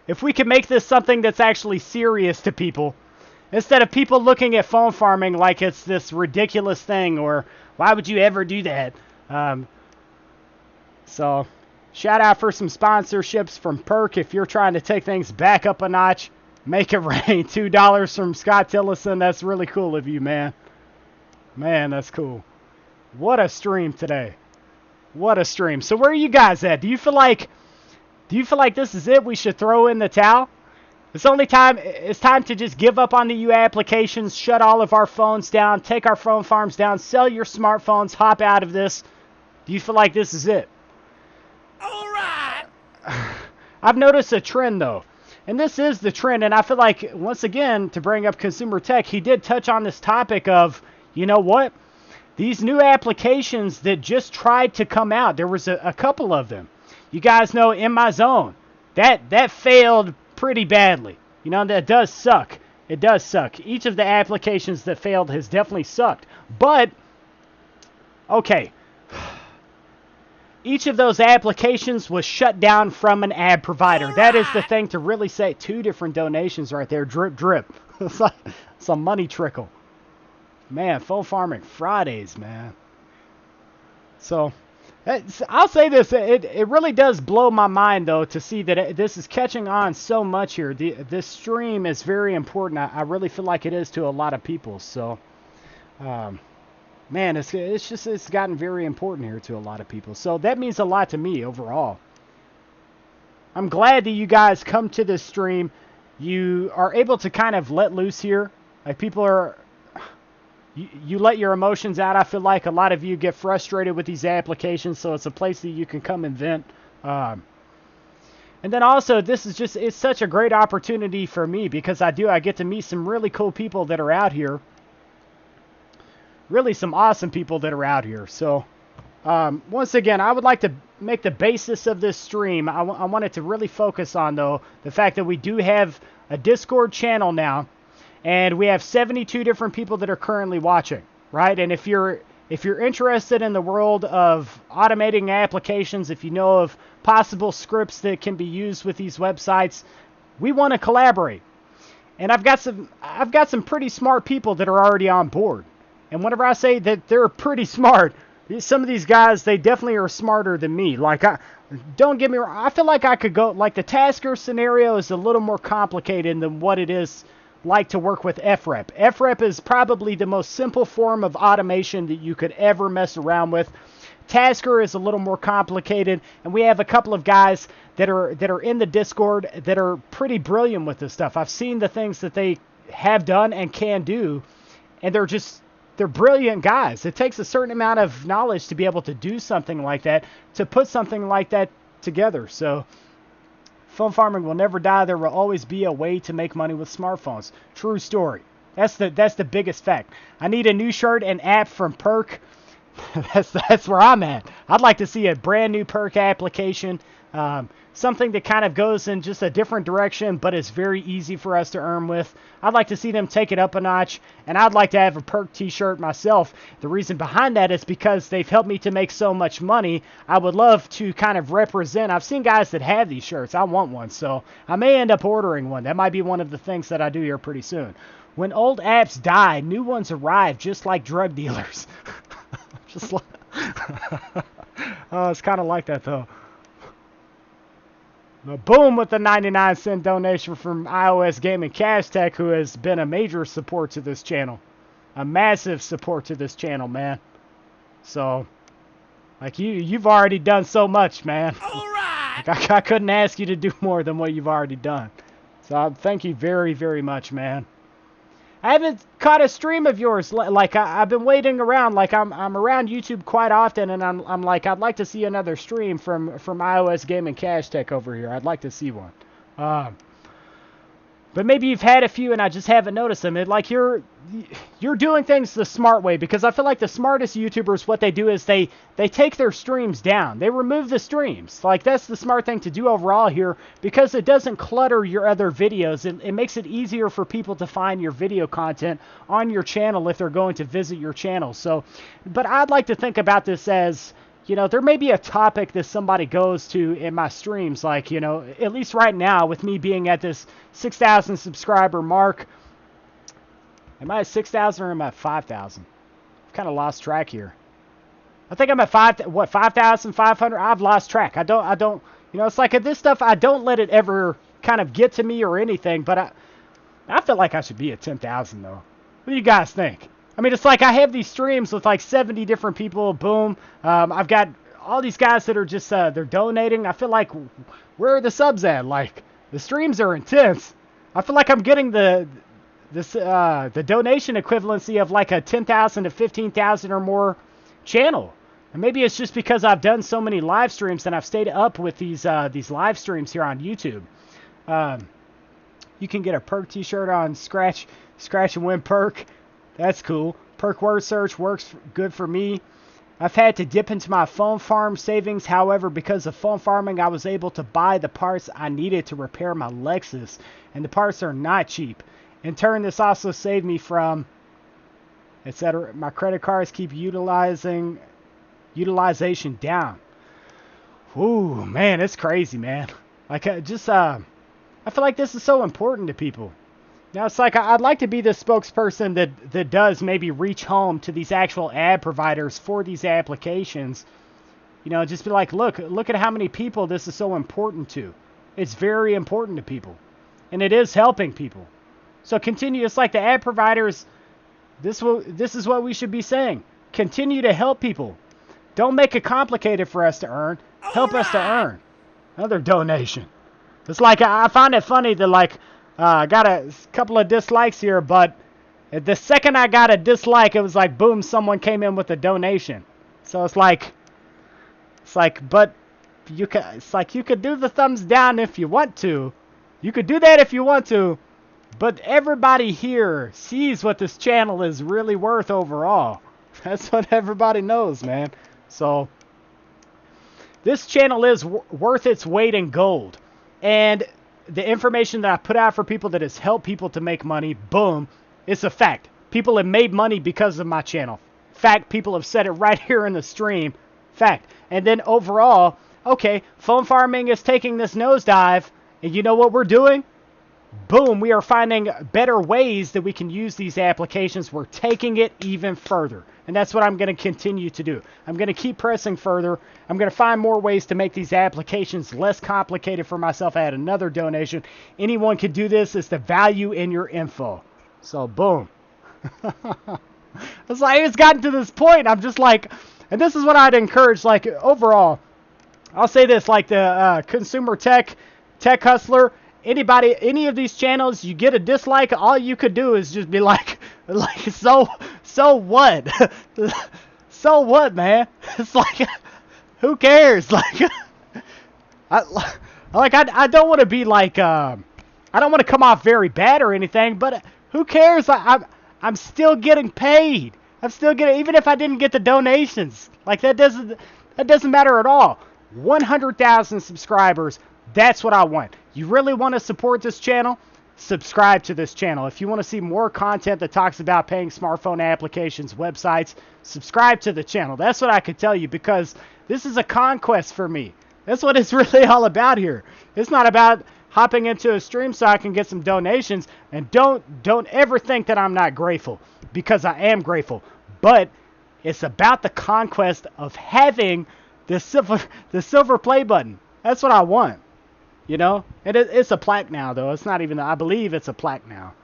if we could make this something that's actually serious to people, instead of people looking at phone farming like it's this ridiculous thing or why would you ever do that? So... shout out for some sponsorships from Perk if you're trying to take things back up a notch. Make it rain. $2 from Scott Tillison. That's really cool of you, man. Man, that's cool. What a stream today. What a stream. So where are you guys at? Do you feel like this is it? We should throw in the towel? It's time to just give up on the U applications, shut all of our phones down, take our phone farms down, sell your smartphones, hop out of this. Do you feel like this is it? I've noticed a trend, though. And this is the trend. And I feel like, once again, to bring up consumer tech, he did touch on this topic of, you know what? These new applications that just tried to come out, there was a couple of them. You guys know In My Zone. That failed pretty badly. You know, that does suck. It does suck. Each of the applications that failed has definitely sucked. But, okay. Each of those applications was shut down from an ad provider. That is the thing to really say. 2 different donations right there. Drip, drip. It's like some money trickle. Man, phone farming Fridays, man. So, I'll say this. It really does blow my mind, though, to see that this is catching on so much here. This stream is very important. I really feel like it is to a lot of people. So, man, it's gotten very important here to a lot of people. So that means a lot to me overall. I'm glad that you guys come to this stream. You are able to kind of let loose here. Like, people are... You let your emotions out. I feel like a lot of you get frustrated with these applications, so it's a place that you can come and vent. And then also, it's such a great opportunity for me because I get to meet some really cool people that are out here. Really some awesome people that are out here. So, once again, I would like to make the basis of this stream. I wanted to really focus on, though, the fact that we do have a Discord channel now. And we have 72 different people that are currently watching, right? And if you're interested in the world of automating applications, if you know of possible scripts that can be used with these websites, we want to collaborate. And I've got some pretty smart people that are already on board. And whenever I say that they're pretty smart, some of these guys, they definitely are smarter than me. Like, don't get me wrong, I feel like I could go, like, the Tasker scenario is a little more complicated than what it is like to work with FREP. FREP is probably the most simple form of automation that you could ever mess around with. Tasker is a little more complicated, and we have a couple of guys that are in the Discord that are pretty brilliant with this stuff. I've seen the things that they have done and can do, and they're brilliant guys. It takes a certain amount of knowledge to be able to do something like that, to put something like that together. So phone farming will never die. There will always be a way to make money with smartphones. True story. That's the biggest fact. I need a new shirt and app from Perk. That's where I'm at. I'd like to see a brand new perk application, something that kind of goes in just a different direction, but it's very easy for us to earn with. I'd like to see them take it up a notch, and I'd like to have a perk t-shirt myself. The reason behind that is because they've helped me to make so much money. I would love to kind of represent. I've seen guys that have these shirts. I want one, so I may end up ordering one. That might be one of the things that I do here pretty soon. When old apps die, new ones arrive, just like drug dealers. Just like, oh, it's kind of like that though. But boom with the 99-cent donation from iOS Gaming Cash Tech, who has been a major support to this channel, a massive support to this channel, man. So, like you've already done so much, man.
All right.
Like, I couldn't ask you to do more than what you've already done. So thank you very, very much, man. I haven't caught a stream of yours. Like I've been waiting around. Like I'm around YouTube quite often, and I'm like I'd like to see another stream from iOS Gaming Cash Tech over here. I'd like to see one. But maybe you've had a few and I just haven't noticed them. Like you're doing things the smart way, because I feel like the smartest YouTubers, what they do is they take their streams down. They remove the streams. Like that's the smart thing to do overall here, because it doesn't clutter your other videos. It makes it easier for people to find your video content on your channel if they're going to visit your channel. So, but I'd like to think about this as, you know, there may be a topic that somebody goes to in my streams, like, you know, at least right now with me being at this 6,000 subscriber mark. Am I at 6,000 or am I at 5,000? I've kind of lost track here. I think I'm at 5,500? I've lost track. I don't, you know, it's like this stuff, I don't let it ever kind of get to me or anything, but I feel like I should be at 10,000 though. What do you guys think? I mean, it's like I have these streams with like 70 different people. Boom. I've got all these guys that are just, they're donating. I feel like, where are the subs at? Like, the streams are intense. I feel like I'm getting the donation equivalency of like a 10,000 to 15,000 or more channel. And maybe it's just because I've done so many live streams and I've stayed up with these live streams here on YouTube. You can get a perk t-shirt on Scratch and Win perk. That's cool. Perk word search works good for me. I've had to dip into my phone farm savings. However, because of phone farming, I was able to buy the parts I needed to repair my Lexus. And the parts are not cheap. In turn, this also saved me from, etc. My credit cards keep utilization down. Ooh, man, it's crazy, man. Like, I feel like this is so important to people. Now, it's like I'd like to be the spokesperson that does maybe reach home to these actual ad providers for these applications. You know, just be like, look at how many people this is so important to. It's very important to people. And it is helping people. So continue. It's like the ad providers, this is what we should be saying. Continue to help people. Don't make it complicated for us to earn. Help us to earn. Another donation. It's like I find it funny that like, I got a couple of dislikes here, but the second I got a dislike, it was like, boom, someone came in with a donation. So it's like, but it's like you could do the thumbs down if you want to. You could do that if you want to, but everybody here sees what this channel is really worth overall. That's what everybody knows, man. So this channel is worth its weight in gold. And the information that I put out for people that has helped people to make money, boom, it's a fact. People have made money because of my channel. Fact, people have said it right here in the stream. Fact. And then overall, okay, phone farming is taking this nosedive, and you know what we're doing? Boom, we are finding better ways that we can use these applications. We're taking it even further. And that's what I'm going to continue to do. I'm going to keep pressing further. I'm going to find more ways to make these applications less complicated for myself. I had another donation. Anyone can do this. It's the value in your info. So, boom. It's like, it's gotten to this point. I'm just like, and this is what I'd encourage, like, overall. I'll say this, like the consumer tech hustler, anybody, any of these channels, you get a dislike, all you could do is just be like so what? So what, man? It's like, who cares? Like, I don't want to be like, I don't want to come off very bad or anything, but who cares? I'm still getting paid. I'm still getting, even if I didn't get the donations. Like, that doesn't matter at all. 100,000 subscribers, that's what I want. You really want to support this channel? Subscribe to this channel. If you want to see more content that talks about paying smartphone applications, websites, subscribe to the channel. That's what I could tell you, because this is a conquest for me. That's what it's really all about here. It's not about hopping into a stream so I can get some donations. And don't ever think that I'm not grateful, because I am grateful. But it's about the conquest of having the silver play button. That's what I want. You know? And it's a plaque now, though. It's not even, I believe it's a plaque now.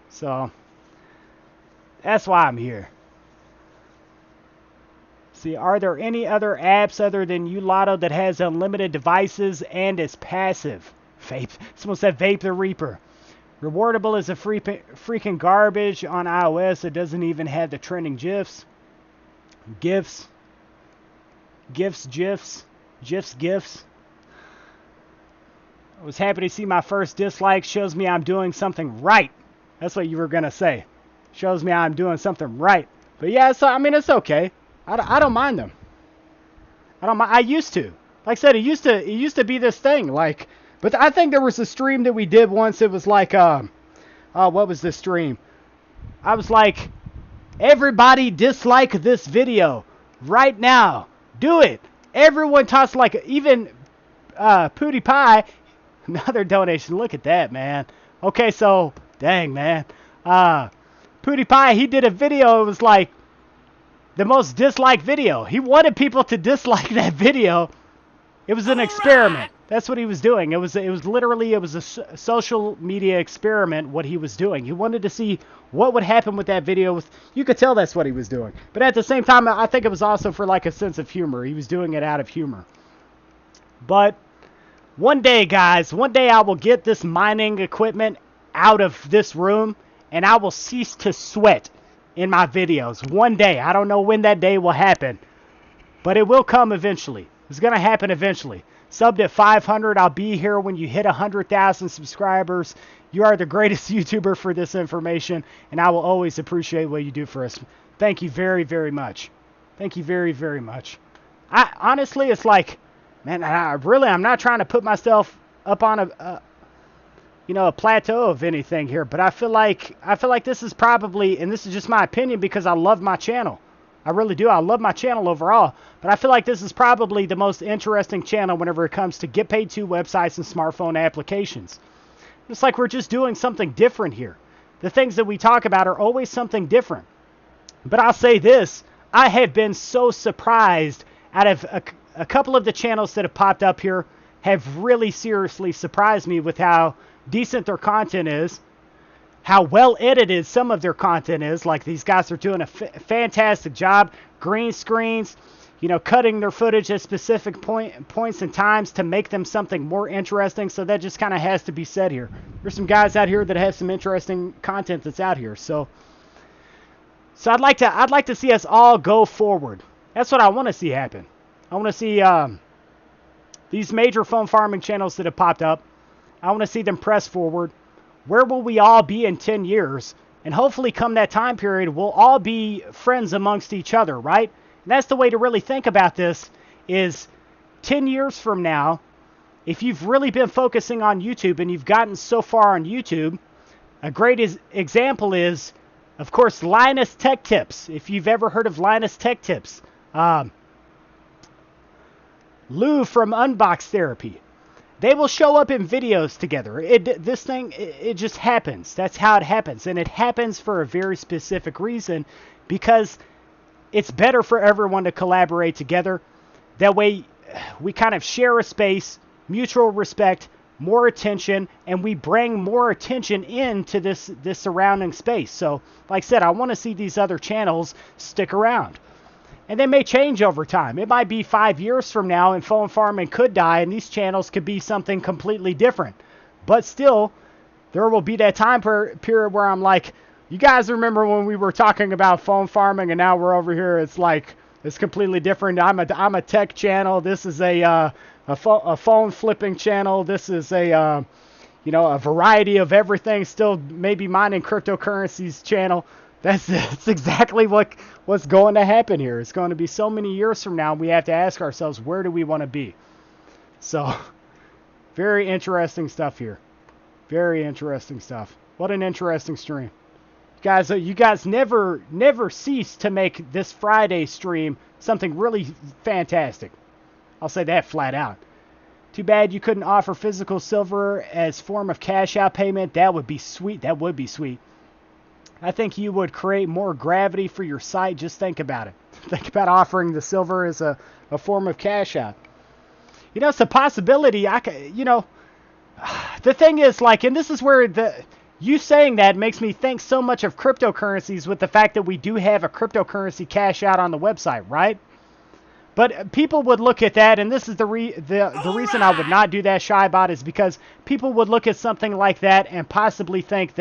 So, that's why I'm here. See, are there any other apps other than Ulotto that has unlimited devices and is passive? Vape. Someone said Vape the Reaper. Rewardable is a freaking garbage on iOS. It doesn't even have the trending GIFs. GIFs. I was happy to see my first dislike. Shows me I'm doing something right. That's what you were going to say. Shows me I'm doing something right. But yeah, so, I mean, it's okay. I don't mind them. I don't mind. I used to. Like I said, it used to be this thing. Like, but I think there was a stream that we did once. It was like, what was the stream? I was like, everybody dislike this video right now. Do it. Everyone talks like, even PewDiePie. Another donation. Look at that, man. Okay, so, dang, man. PewDiePie, he did a video. It was like the most disliked video. He wanted people to dislike that video. It was an experiment. That's what he was doing. It was literally a social media experiment, what he was doing. He wanted to see what would happen with that video. You could tell that's what he was doing. But at the same time, I think it was also for like a sense of humor. He was doing it out of humor. But one day, guys, one day I will get this mining equipment out of this room, and I will cease to sweat in my videos. One day. I don't know when that day will happen, but it will come eventually. It's going to happen eventually. Subbed at 500. I'll be here when you hit 100,000 subscribers. You are the greatest YouTuber for this information, and I will always appreciate what you do for us. Thank you very, very much. Thank you very, very much. Honestly, it's like, man, I'm not trying to put myself up on a plateau of anything here, but I feel like this is probably, and this is just my opinion because I love my channel. I really do. I love my channel overall, but I feel like this is probably the most interesting channel whenever it comes to get paid to websites and smartphone applications. It's like we're just doing something different here. The things that we talk about are always something different. But I'll say this, I have been so surprised out of a couple of the channels that have popped up here have really seriously surprised me with how decent their content is, how well edited some of their content is. Like, these guys are doing a fantastic job. Green screens, cutting their footage at specific points and times to make them something more interesting. So that just kind of has to be said here. There's some guys out here that have some interesting content that's out here. So I'd like to see us all go forward. That's what I want to see happen. I want to see these major phone farming channels that have popped up. I want to see them press forward. Where will we all be in 10 years? And hopefully come that time period, we'll all be friends amongst each other, right? And that's the way to really think about this, is 10 years from now, if you've really been focusing on YouTube and you've gotten so far on YouTube, a great example is, of course, Linus Tech Tips. If you've ever heard of Linus Tech Tips. Lou from Unbox Therapy. They will show up in videos together. It just happens. That's how it happens. And it happens for a very specific reason, because it's better for everyone to collaborate together. That way, we kind of share a space, mutual respect, more attention, and we bring more attention into this surrounding space. So, like I said, I want to see these other channels stick around. And they may change over time. It might be 5 years from now and phone farming could die and these channels could be something completely different. But still, there will be that time period where I'm like, you guys remember when we were talking about phone farming and now we're over here, it's completely different. I'm a tech channel. This is a phone flipping channel. This is a variety of everything, still maybe mining cryptocurrencies channel. That's exactly what's going to happen here. It's going to be so many years from now, we have to ask ourselves, where do we want to be? So, very interesting stuff here. Very interesting stuff. What an interesting stream. You guys never cease to make this Friday stream something really fantastic. I'll say that flat out. Too bad you couldn't offer physical silver as form of cash out payment. That would be sweet. That would be sweet. I think you would create more gravity for your site. Just think about it. Think about offering the silver as a form of cash out. You know, it's a possibility. The thing is, like, and this is where you saying that makes me think so much of cryptocurrencies with the fact that we do have a cryptocurrency cash out on the website, right? But people would look at that, and this is the reason I would not do that, Shybot, is because people would look at something like that and possibly think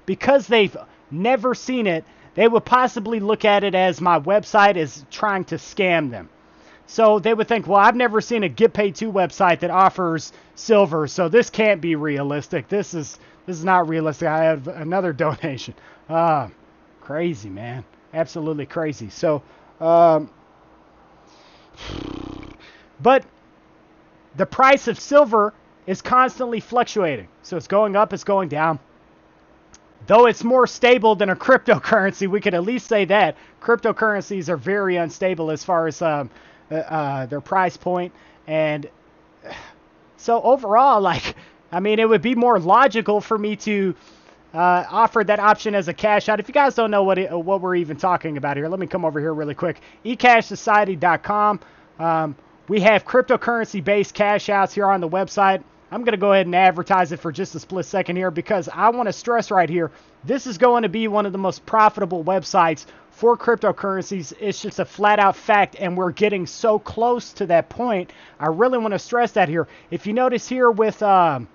because they've never seen it, they would possibly look at it as my website is trying to scam them. So they would think, well, I've never seen a GetPaid2 website that offers silver, so this can't be realistic. This is not realistic. I have another donation. Crazy, man. Absolutely crazy. So, but the price of silver is constantly fluctuating. So it's going up, it's going down. Though it's more stable than a cryptocurrency, we could at least say that. Cryptocurrencies are very unstable as far as their price point. And so overall, it would be more logical for me to offer that option as a cash out. If you guys don't know what we're even talking about here, let me come over here really quick. eCashSociety.com. We have cryptocurrency-based cash outs here on the website. I'm going to go ahead and advertise it for just a split second here because I want to stress right here, this is going to be one of the most profitable websites for cryptocurrencies. It's just a flat-out fact, and we're getting so close to that point. I really want to stress that here. If you notice here with... we're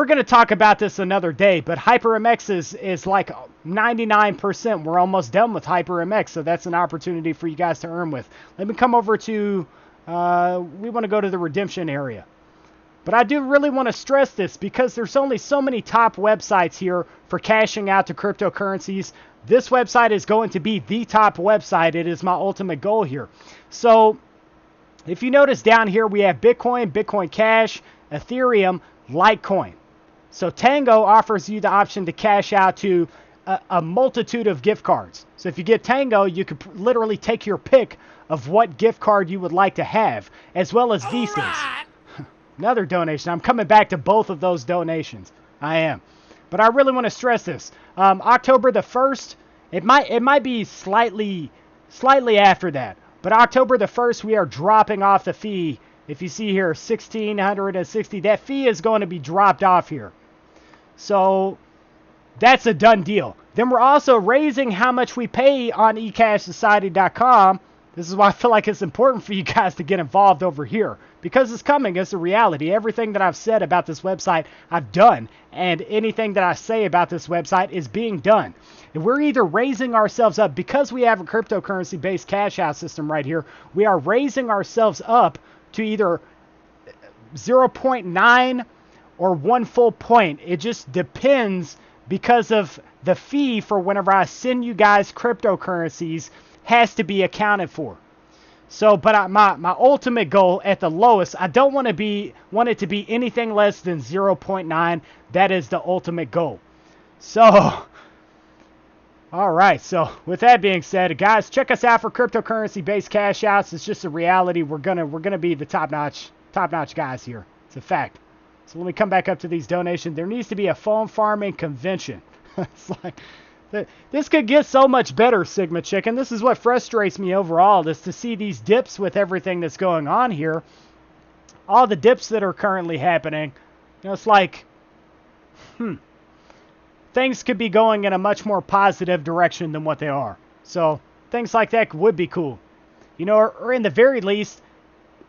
going to talk about this another day, but HyperMX is like 99%. We're almost done with HyperMX, so that's an opportunity for you guys to earn with. Let me come over to... we want to go to the redemption area. But I do really want to stress this because there's only so many top websites here for cashing out to cryptocurrencies. This website is going to be the top website. It is my ultimate goal here. So if you notice down here, we have Bitcoin, Bitcoin Cash, Ethereum, Litecoin. So Tango offers you the option to cash out to a multitude of gift cards. So if you get Tango, you could literally take your pick of what gift card you would like to have, as well as Visas. Right. Another donation. I'm coming back to both of those donations. I am. But I really want to stress this. October the 1st, it might be slightly after that. But October the 1st, we are dropping off the fee. If you see here, $1,660, that fee is going to be dropped off here. So that's a done deal. Then we're also raising how much we pay on eCashSociety.com. This is why I feel like it's important for you guys to get involved over here. Because it's coming, it's a reality. Everything that I've said about this website, I've done. And anything that I say about this website is being done. And we're either raising ourselves up, because we have a cryptocurrency-based cash out system right here, we are raising ourselves up to either 0.9 or 1 full point. It just depends because of the fee for whenever I send you guys cryptocurrencies has to be accounted for. So, but my ultimate goal at the lowest, I don't want it to be anything less than 0.9. That is the ultimate goal. So, all right. So, with that being said, guys, check us out for cryptocurrency-based cash outs. It's just a reality. We're gonna be the top-notch guys here. It's a fact. So, when we come back up to these donations, there needs to be a foam farming convention. It's like, this could get so much better, Sigma Chicken. This is what frustrates me overall, is to see these dips with everything that's going on here. All the dips that are currently happening. You know, it's like, things could be going in a much more positive direction than what they are. So, things like that would be cool. You know, or in the very least,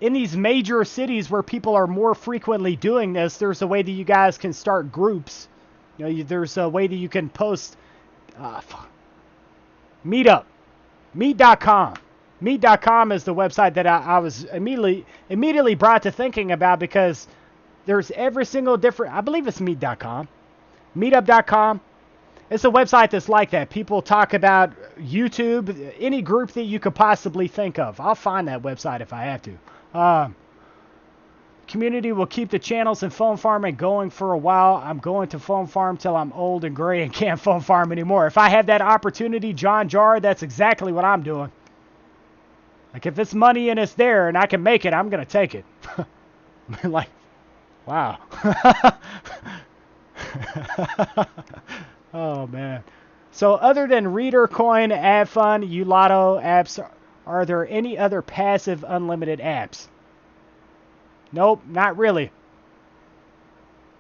in these major cities where people are more frequently doing this, there's a way that you guys can start groups. You know, there's a way that you can post... Meetup. Meet.com. Meet.com is the website that I was immediately brought to thinking about, because there's every single different... I believe it's Meet.com. Meetup.com. It's a website that's like that. People talk about YouTube, any group that you could possibly think of. I'll find that website if I have to. Community will keep the channels and phone farming going for a while. I'm going to phone farm till I'm old and gray and can't phone farm anymore. If I have that opportunity, John Jar, that's exactly what I'm doing. Like, if it's money and it's there and I can make it, I'm going to take it. Like, wow. Oh, man. So, other than Reader, Coin, AdFund, Ulotto apps, are there any other passive unlimited apps? Nope, not really.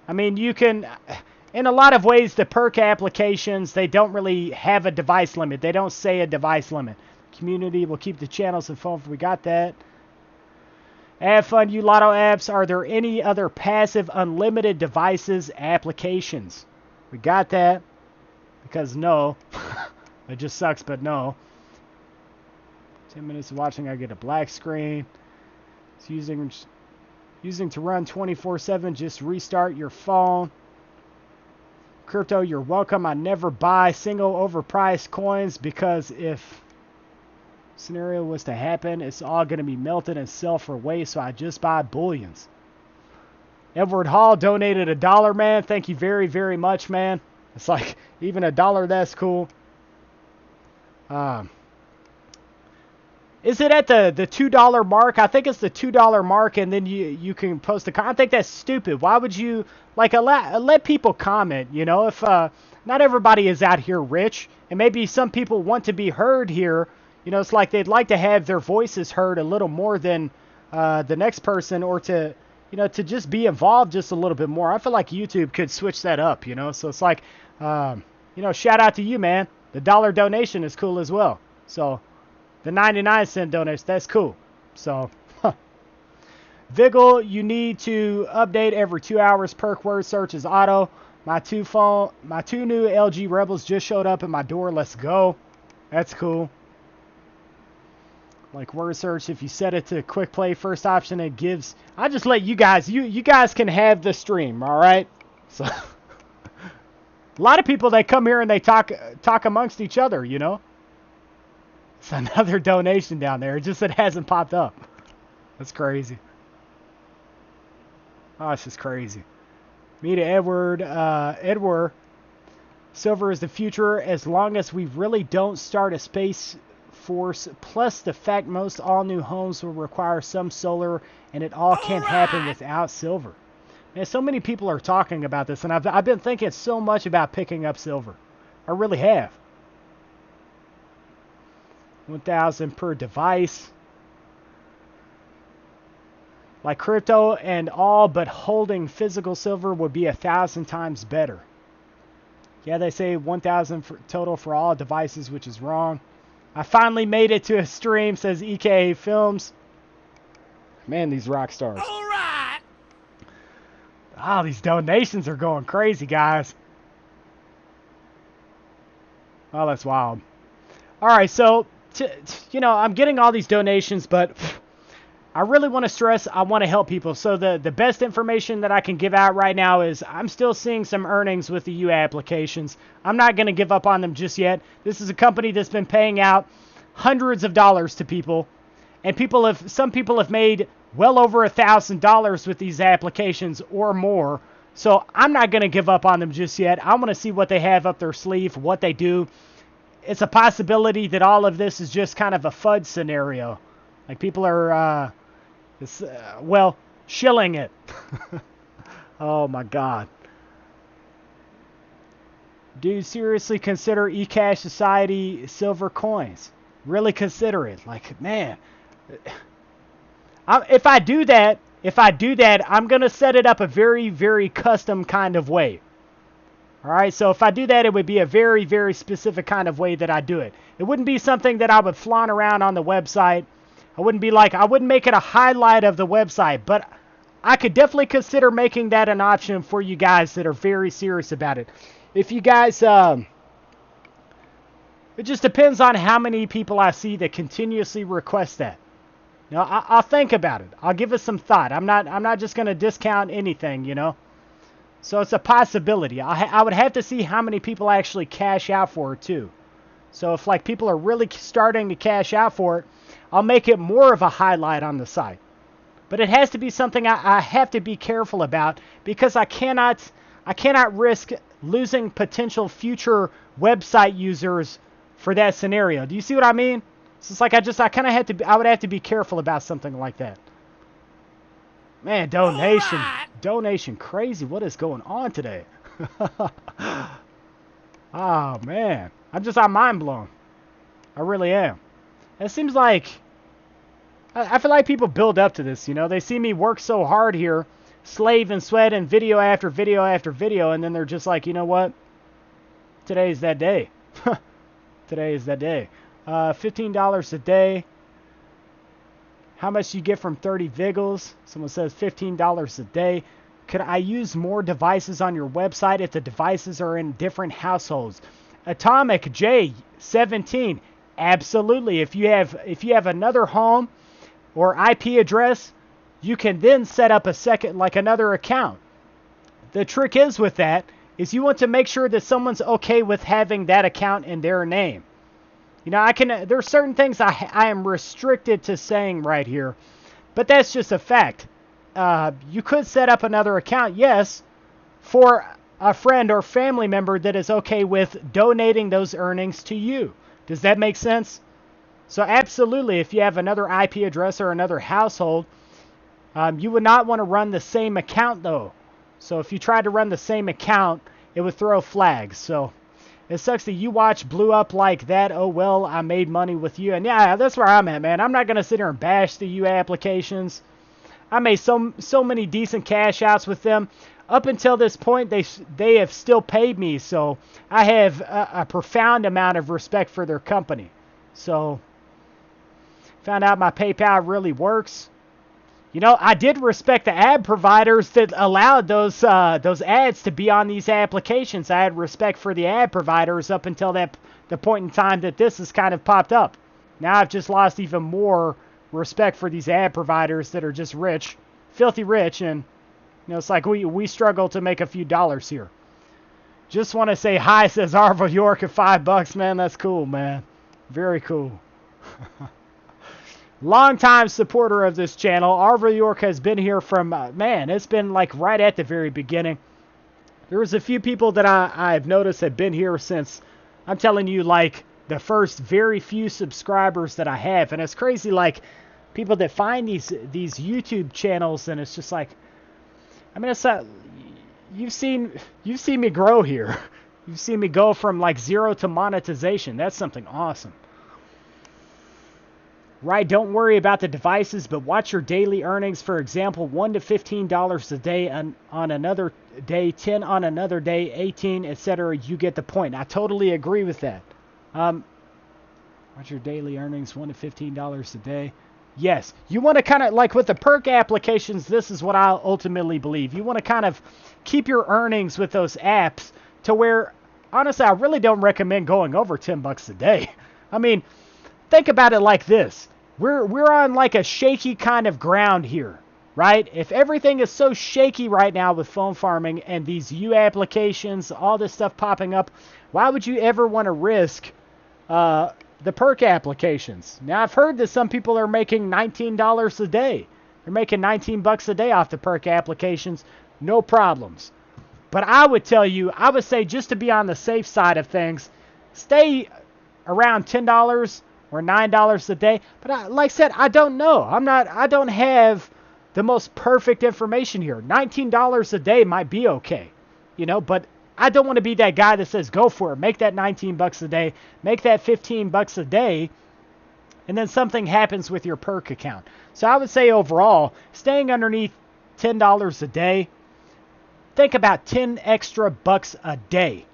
I mean, you can, in a lot of ways, the perk applications, they don't really have a device limit. They don't say a device limit. Community will keep the channels and phone. We got that. AdFund, Ulotto apps. Are there any other passive unlimited devices applications? We got that. Because no. It just sucks, but no. 10 minutes of watching, I get a black screen. It's using to run 24/7, just restart your phone. Crypto, you're welcome. I never buy single overpriced coins because if scenario was to happen, it's all going to be melted and sell for waste, so I just buy bullions. Edward Hall donated $1, man. Thank you very, very much, man. It's like, even $1, that's cool. Is it at the $2 mark? I think it's the $2 mark, and then you can post a comment. I think that's stupid. Why would you, like, let people comment, you know? If not everybody is out here rich, and maybe some people want to be heard here. You know, it's like they'd like to have their voices heard a little more than the next person, or to, you know, to just be involved just a little bit more. I feel like YouTube could switch that up, you know? So it's like, you know, shout out to you, man. The $1 donation is cool as well. So the 99-cent donation, that's cool. So, Vigil, you need to update every 2 hours. Perk word search is auto. My two new LG Rebels just showed up at my door. Let's go. That's cool. Like word search, if you set it to quick play first option, it gives. I just let you guys. You guys can have the stream, all right? So, a lot of people, they come here and they talk amongst each other, you know. It's another donation down there. It hasn't popped up. That's crazy. Oh, it's just crazy. Me to Edward. Edward. Silver is the future as long as we really don't start a space force. Plus the fact most all new homes will require some solar, and it all can't happen without silver. Man, so many people are talking about this, and I've been thinking so much about picking up silver. I really have. 1,000 per device. Like crypto and all, but holding physical silver would be 1,000 times better. Yeah, they say 1,000 total for all devices, which is wrong. I finally made it to a stream, says EKA Films. Man, these rock stars.
All right.
Oh, these donations are going crazy, guys. Oh, that's wild. All right, so, you know, I'm getting all these donations, but I really want to stress I want to help people. So the best information that I can give out right now is I'm still seeing some earnings with the U applications. I'm not going to give up on them just yet. This is a company that's been paying out hundreds of dollars to people, and some people have made well over $1,000 with these applications or more. So I'm not going to give up on them just yet. I want to see what they have up their sleeve, what they do. It's a possibility that all of this is just kind of a FUD scenario. Like people are, shilling it. Oh my God. Do you seriously consider eCash Society silver coins? Really consider it. Like, man, if I do that, I'm going to set it up a very, very custom kind of way. All right, so if I do that, it would be a very, very specific kind of way that I do it. It wouldn't be something that I would flaunt around on the website. I wouldn't make it a highlight of the website, but I could definitely consider making that an option for you guys that are very serious about it. If you guys, it just depends on how many people I see that continuously request that. You know, I'll think about it. I'll give it some thought. I'm not just going to discount anything, you know. So it's a possibility. I would have to see how many people actually cash out for it too. So if like people are really starting to cash out for it, I'll make it more of a highlight on the site. But it has to be something I have to be careful about, because I cannot risk losing potential future website users for that scenario. Do you see what I mean? So it's like I would have to be careful about something like that. Man, donation crazy. What is going on today? Oh man, I'm mind blown. I really am. It seems like I feel like people build up to this, you know. They see me work so hard here, slave and sweat and video after video after video, and then they're just like, you know what? Today's that day. Today is that day. $15 a day. How much do you get from 30 Viggles? Someone says $15 a day. Could I use more devices on your website if the devices are in different households? Atomic J17. Absolutely. If you have another home or IP address, you can then set up another account. The trick is with that is you want to make sure that someone's okay with having that account in their name. You know, there are certain things I am restricted to saying right here, but that's just a fact. You could set up another account, yes, for a friend or family member that is okay with donating those earnings to you. Does that make sense? So absolutely, if you have another IP address or another household, you would not want to run the same account though. So if you tried to run the same account, it would throw flags. So it sucks that you watch blew up like that. Oh well, I made money with you. And yeah, that's where I'm at, man. I'm not going to sit here and bash the U applications. I made so many decent cash outs with them. Up until this point, they have still paid me. So I have a profound amount of respect for their company. So found out my PayPal really works. You know, I did respect the ad providers that allowed those ads to be on these applications. I had respect for the ad providers up until the point in time that this has kind of popped up. Now I've just lost even more respect for these ad providers that are just rich, filthy rich, and you know, it's like we struggle to make a few dollars here. Just want to say hi, says Arvo York, at $5, man. That's cool, man. Very cool. Longtime supporter of this channel. Arvo York has been here from, man, it's been like right at the very beginning. There was a few people that I've noticed have been here since, I'm telling you, like the first very few subscribers that I have. And it's crazy, like people that find these YouTube channels, and it's just like, I mean, it's you've seen me grow here. You've seen me go from like 0 to monetization. That's something awesome. Right, don't worry about the devices, but watch your daily earnings. For example, $1 to $15 a day on another day, 10 on another day, 18, etc. You get the point. I totally agree with that. Watch your daily earnings, $1 to $15 a day. Yes, you want to kind of, like with the perk applications, this is what I ultimately believe. You want to kind of keep your earnings with those apps to where, honestly, I really don't recommend going over $10 a day. I mean, think about it like this. We're on like a shaky kind of ground here, right? If everything is so shaky right now with phone farming and these U applications, all this stuff popping up, why would you ever want to risk the perk applications? Now, I've heard that some people are making $19 a day. They're making $19 a day off the perk applications, no problems. But I would say just to be on the safe side of things, stay around $10 or $9 a day. But like I said, I don't know. I don't have the most perfect information here. $19 a day might be okay, you know, but I don't want to be that guy that says, go for it. Make that $19 a day, make that $15 a day, and then something happens with your perk account. So I would say overall, staying underneath $10 a day, think about 10 extra bucks a day.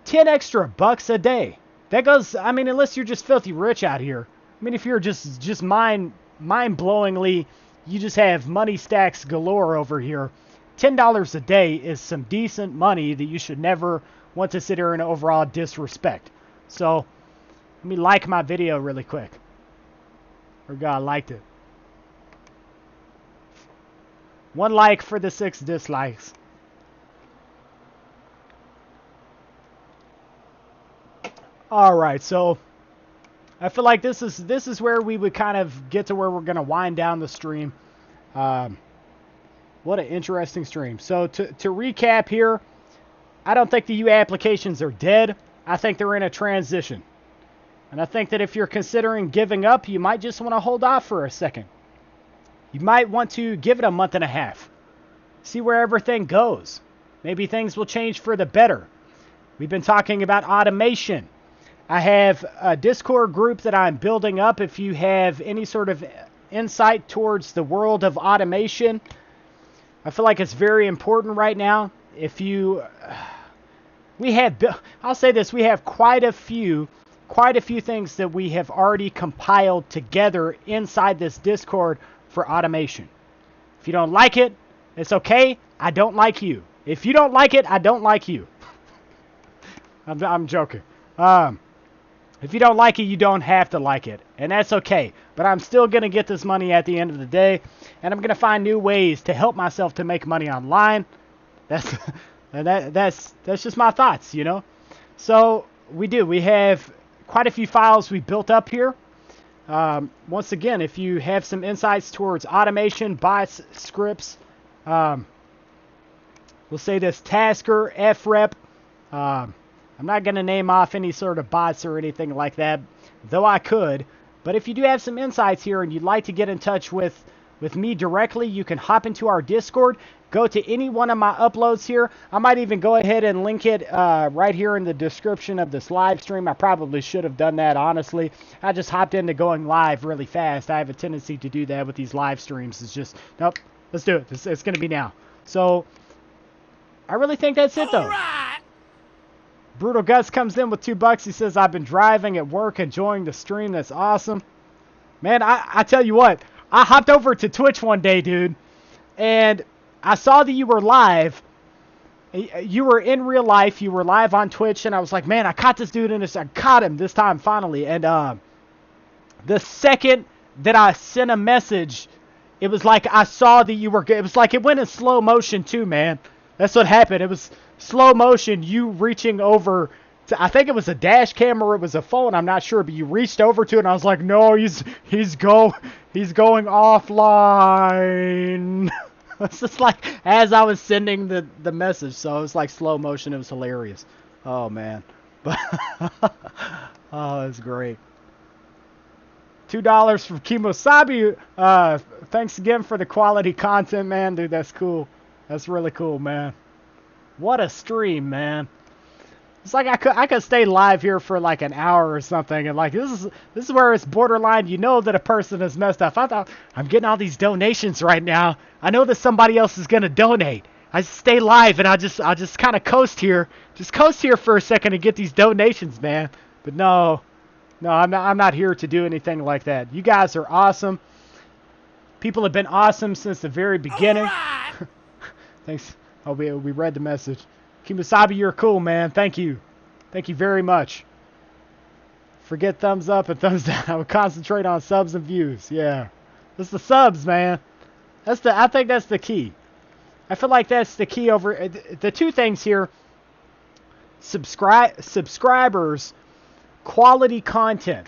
10 extra bucks a day. That goes, I mean, unless you're just filthy rich out here. I mean, if you're just mind-blowingly, you just have money stacks galore over here, $10 a day is some decent money that you should never want to sit here and overall disrespect. So, let me like my video really quick. Or God liked it. 1 like for the 6 dislikes. All right, so I feel like this is where we would kind of get to where we're going to wind down the stream. What an interesting stream. So to recap here, I don't think the U applications are dead. I think they're in a transition. And I think that if you're considering giving up, you might just want to hold off for a second. You might want to give it a month and a half. See where everything goes. Maybe things will change for the better. We've been talking about automation. I have a Discord group that I'm building up. If you have any sort of insight towards the world of automation, I feel like it's very important right now. I'll say this, we have quite a few things that we have already compiled together inside this Discord for automation. If you don't like it, it's okay. I don't like you. If you don't like it, I don't like you. I'm joking. If you don't like it, you don't have to like it. And that's okay. But I'm still going to get this money at the end of the day. And I'm going to find new ways to help myself to make money online. That's just my thoughts, you know. So we have quite a few files we built up here. Once again, if you have some insights towards automation, bots, scripts, we'll say this Tasker, FREP. I'm not going to name off any sort of bots or anything like that, though I could. But if you do have some insights here and you'd like to get in touch with me directly, you can hop into our Discord. Go to any one of my uploads here. I might even go ahead and link it right here in the description of this live stream. I probably should have done that, honestly. I just hopped into going live really fast. I have a tendency to do that with these live streams. It's just, nope, let's do it. It's going to be now. So, I really think that's it, though. Brutal Guts comes in with $2. He says, I've been driving at work, enjoying the stream. That's awesome. Man, I tell you what, I hopped over to Twitch one day, dude, and I saw that you were live. You were in real life. You were live on Twitch, and I was like, man, I caught this dude in this. I caught him this time, finally. And the second that I sent a message, it was like I saw that you were good. It was like it went in slow motion, too, man. That's what happened. It was slow motion, you reaching over to, I think it was a dash cam or it was a phone, I'm not sure, but you reached over to it and I was like, no, he's going offline. It's just like as I was sending the message, so it was like slow motion. It was hilarious. Oh man. But oh, it's great. $2 from Kimosabi. Thanks again for the quality content, man. Dude, that's cool. That's really cool, man. What a stream, man. It's like I could stay live here for like an hour or something, and like this is where it's borderline. You know that a person has messed up. I thought I'm getting all these donations right now. I know that somebody else is gonna donate. I just stay live and I'll just kind of coast here for a second and get these donations, man. But no, I'm not here to do anything like that. You guys are awesome. People have been awesome since the very beginning.
Right.
Thanks. Oh, we read the message. Kimosabi, you're cool, man. Thank you. Thank you very much. Forget thumbs up and thumbs down. I would concentrate on subs and views. Yeah. It's the subs, man. I think that's the key. I feel like that's the key over the two things here. Subscribers, quality content.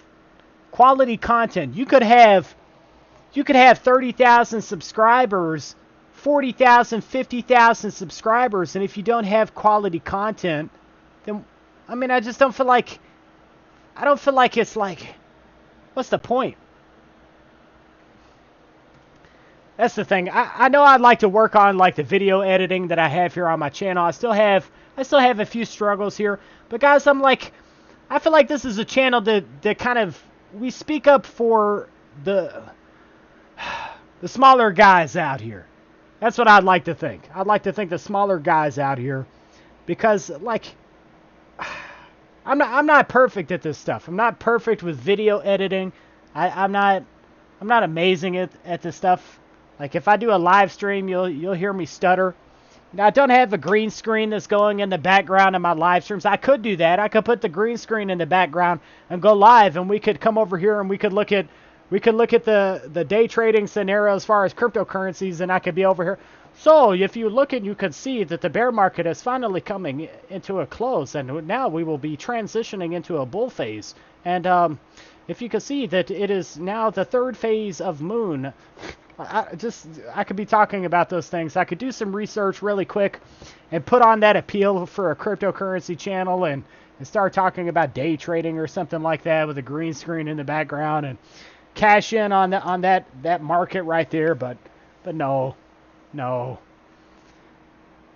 Quality content. You could have 30,000 subscribers, 40,000, 50,000 subscribers, and if you don't have quality content, then, I mean, I don't feel like it's like, what's the point? That's the thing. I know I'd like to work on like the video editing that I have here on my channel. I still have a few struggles here, but guys, I feel like this is a channel that kind of, we speak up for the smaller guys out here. That's what I'd like to think. I'd like to think the smaller guys out here, because like I'm not perfect at this stuff. I'm not perfect with video editing. I'm not amazing at this stuff. Like if I do a live stream, you'll hear me stutter. Now I don't have a green screen that's going in the background of my live streams. I could do that. I could put the green screen in the background and go live, and we could come over here and we could look at the day trading scenario as far as cryptocurrencies, and I could be over here. So if you look and you can see that the bear market is finally coming into a close, and now we will be transitioning into a bull phase. And if you can see that it is now the third phase of moon, I could be talking about those things. I could do some research really quick and put on that appeal for a cryptocurrency channel and start talking about day trading or something like that with a green screen in the background and cash in on that market right there. But no.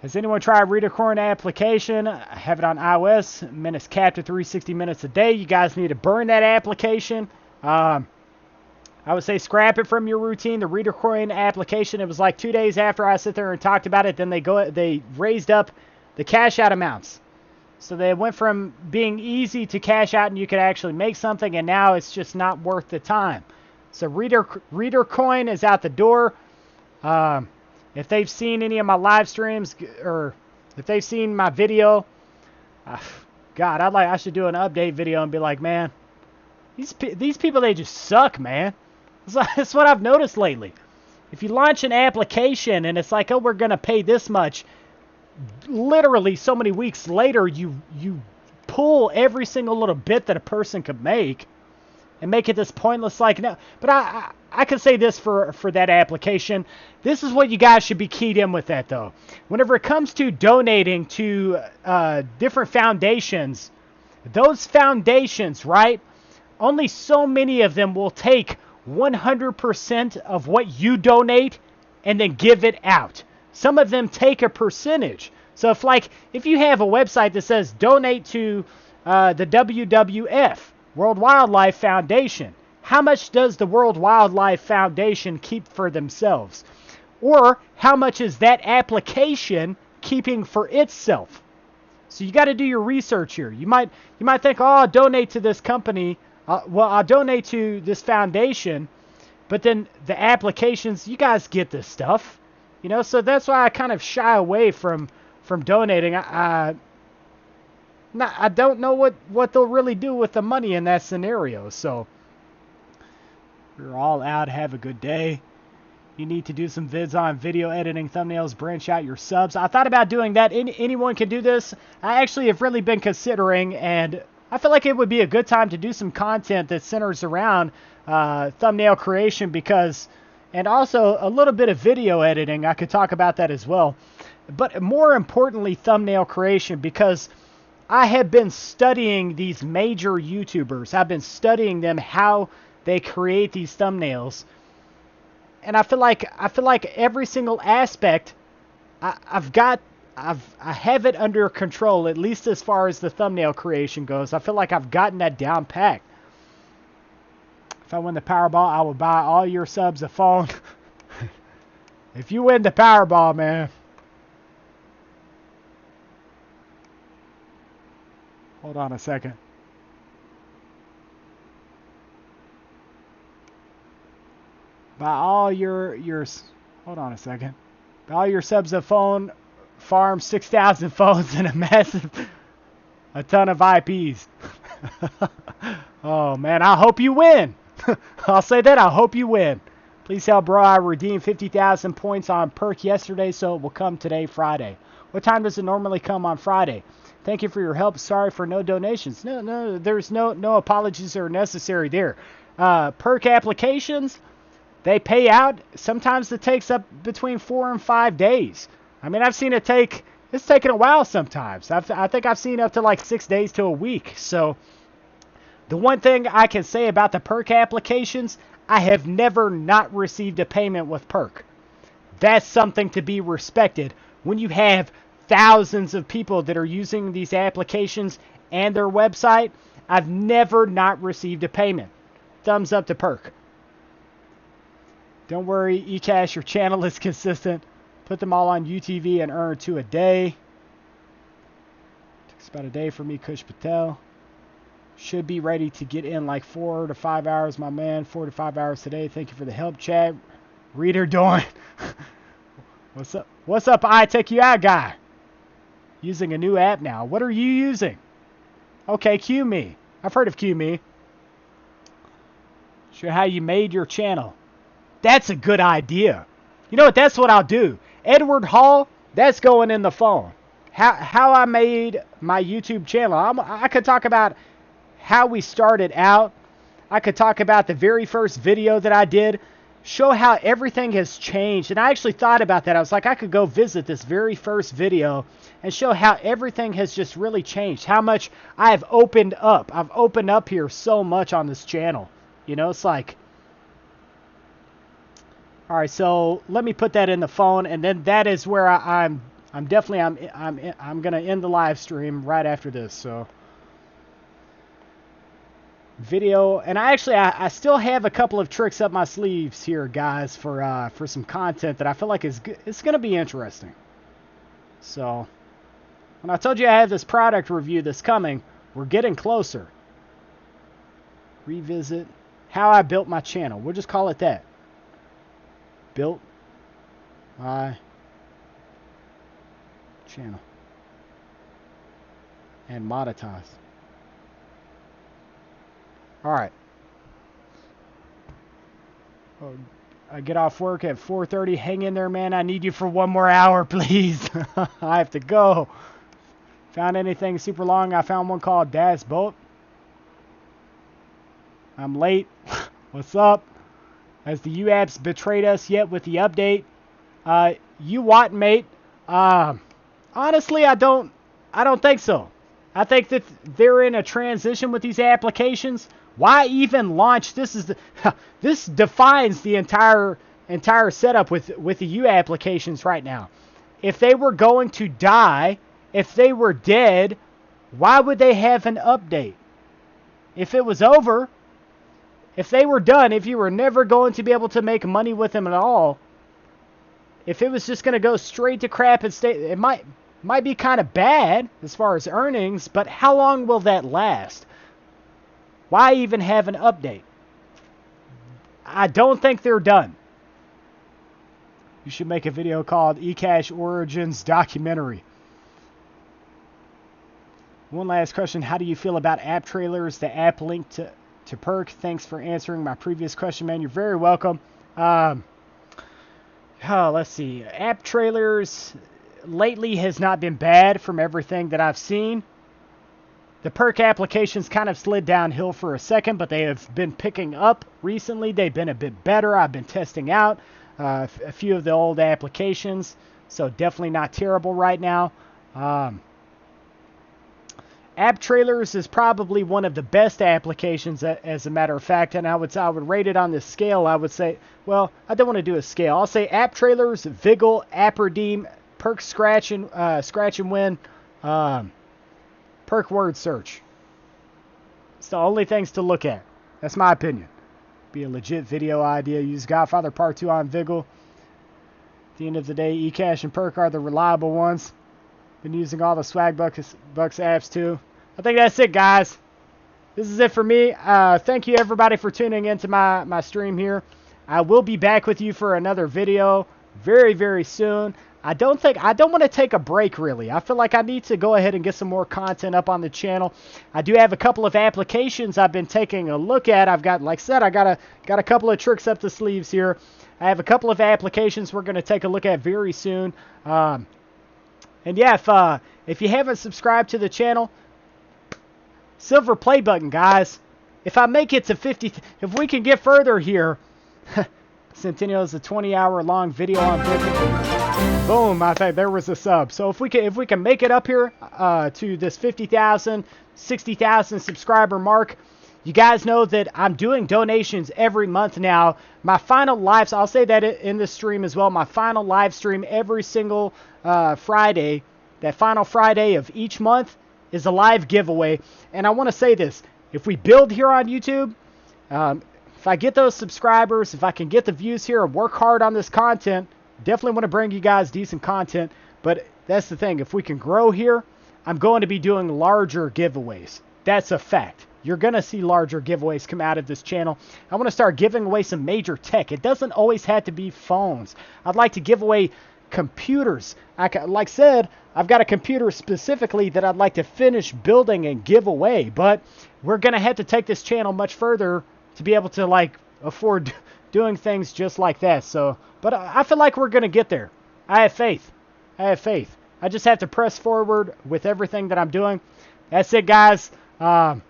Has anyone tried ReaderCoin application? I have it on iOS. Minutes capped at 360 minutes a day. You guys need to burn that application. I would say scrap it from your routine. The ReaderCoin application, it was like 2 days after I sit there and talked about it, then they raised up the cash out amounts. So they went from being easy to cash out and you could actually make something, and now it's just not worth the time. So ReaderCoin is out the door. If they've seen any of my live streams or if they've seen my video, God, I should do an update video and be like, man, these people, they just suck, man. That's what I've noticed lately. If you launch an application and it's like, oh, we're going to pay this much, literally so many weeks later, you pull every single little bit that a person could make and make it this pointless, like, no. But I can say this for that application. This is what you guys should be keyed in with that, though. Whenever it comes to donating to different foundations, those foundations, right, only so many of them will take 100% of what you donate and then give it out. Some of them take a percentage. So if you have a website that says donate to the WWF, World Wildlife Foundation, how much does the World Wildlife Foundation keep for themselves? Or how much is that application keeping for itself? So you got to do your research here. You might think, oh, I'll donate to this company. I'll donate to this foundation. But then the applications, you guys get this stuff. So that's why I kind of shy away from donating. I don't know what they'll really do with the money in that scenario. So we're all out. Have a good day. You need to do some vids on video editing, thumbnails, branch out your subs. I thought about doing that. Anyone can do this. I actually have really been considering, and I feel like it would be a good time to do some content that centers around thumbnail creation and also a little bit of video editing. I could talk about that as well. But more importantly, thumbnail creation, because I have been studying these major YouTubers. I've been studying them, how they create these thumbnails. And I feel like every single aspect, I have it under control, at least as far as the thumbnail creation goes. I feel like I've gotten that down packed. If I win the Powerball, I will buy all your subs a phone. If you win the Powerball, man. Hold on a second. Buy all your hold on a second. Buy all your subs a phone, farm 6,000 phones and a ton of IPs. Oh man, I hope you win. I'll say that, I hope you win. Please help, bro. I redeemed 50,000 points on Perk yesterday, so it will come today, Friday. What time does it normally come on Friday? Thank you for your help. Sorry for no donations. No, there's no apologies are necessary there. Perk applications, they pay out. Sometimes it takes up between 4 and 5 days. I mean, I've seen it's taken a while sometimes. I think I've seen up to like 6 days to a week. So the one thing I can say about the Perk applications, I have never not received a payment with Perk. That's something to be respected. When you have thousands of people that are using these applications and their website, I've never not received a payment. Thumbs up to Perk. Don't worry, eCash, your channel is consistent. Put them all on UTV and earn 2 a day. Takes about a day for me, Kush Patel. Should be ready to get in like 4 to 5 hours, my man. 4 to 5 hours today. Thank you for the help, Chad. Reader Dorn. What's up? What's up, I Take You Out guy? Using a new app now. What are you using? Okay, QMe. I've heard of QMe. Show how you made your channel. That's a good idea. You know what? That's what I'll do. Edward Hall, that's going in the phone. How I made my YouTube channel. I could talk about how we started out. I could talk about the very first video that I did. Show how everything has changed. And I actually thought about that. I was like, I could go visit this very first video and show how everything has just really changed. How much I have opened up. I've opened up here so much on this channel. You know, it's like... Alright, so let me put that in the phone, and then that is where I'm going to end the live stream right after this. So video, and I still have a couple of tricks up my sleeves here, guys, for some content that I feel like it's going to be interesting. So when I told you I have this product review that's coming, we're getting closer. Revisit how I built my channel. We'll just call it that. Built my channel and monetized. Alright. Oh, I get off work at 4:30. Hang in there, man. I need you for one more hour, please. I have to go. Found anything super long? I found one called Das Boat. I'm late. What's up? Has the UApps betrayed us yet with the update? You what, mate? Honestly, I don't think so. I think that they're in a transition with these applications. Why even launch? This defines the entire setup with the U applications right now. If they were going to die, if they were dead, why would they have an update? If it was over, if they were done, if you were never going to be able to make money with them at all, if it was just going to go straight to crap and stay, it might be kind of bad as far as earnings, but how long will that last? Why even have an update? I don't think they're done. You should make a video called eCash Origins Documentary. One last question. How do you feel about app trailers, the app linked to Perk? Thanks for answering my previous question, man. You're very welcome. Let's see. App trailers lately has not been bad from everything that I've seen. The Perk applications kind of slid downhill for a second, but they have been picking up recently. They've been a bit better. I've been testing out a few of the old applications, so definitely not terrible right now. App trailers is probably one of the best applications, as a matter of fact, and I would rate it on this scale. I would say, well, I don't want to do a scale. I'll say app trailers, Viggle, App Redeem, Perk Scratch and Win, Perk Word Search. It's the only things to look at. That's my opinion. Be a legit video idea. Use Godfather Part 2 on Viggle. At the end of the day, eCash and Perk are the reliable ones. Been using all the Swagbucks apps too. I think that's it, guys. This is it for me. Thank you everybody for tuning into my stream here. I will be back with you for another video very, very soon. I don't want to take a break really. I feel like I need to go ahead and get some more content up on the channel. I do have a couple of applications I've been taking a look at. I've got, like I said, I got a couple of tricks up the sleeves here. I have a couple of applications we're going to take a look at very soon. And yeah, if you haven't subscribed to the channel, silver play button, guys. If I make it to 50, if we can get further here, Centennial is a 20-hour long video on Viggle. Boom! I think there was a sub. So if we can make it up here to this 50,000, 60,000 subscriber mark, you guys know that I'm doing donations every month now. My final lives, I'll say that in this stream as well. My final live stream every single Friday, that final Friday of each month, is a live giveaway. And I want to say this: if we build here on YouTube, if I get those subscribers, if I can get the views here and work hard on this content, definitely want to bring you guys decent content. But that's the thing. If we can grow here, I'm going to be doing larger giveaways. That's a fact. You're going to see larger giveaways come out of this channel. I want to start giving away some major tech. It doesn't always have to be phones. I'd like to give away computers. Like I said, I've got a computer specifically that I'd like to finish building and give away. But we're going to have to take this channel much further to be able to afford doing things just like that. So, but I feel like we're going to get there. I have faith. I have faith. I just have to press forward with everything that I'm doing. That's it, guys. I'll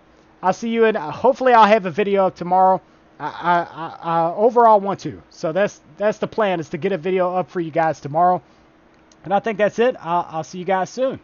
see you in. Hopefully, I'll have a video up tomorrow. I overall want to. So that's the plan, is to get a video up for you guys tomorrow. And I think that's it. I'll see you guys soon.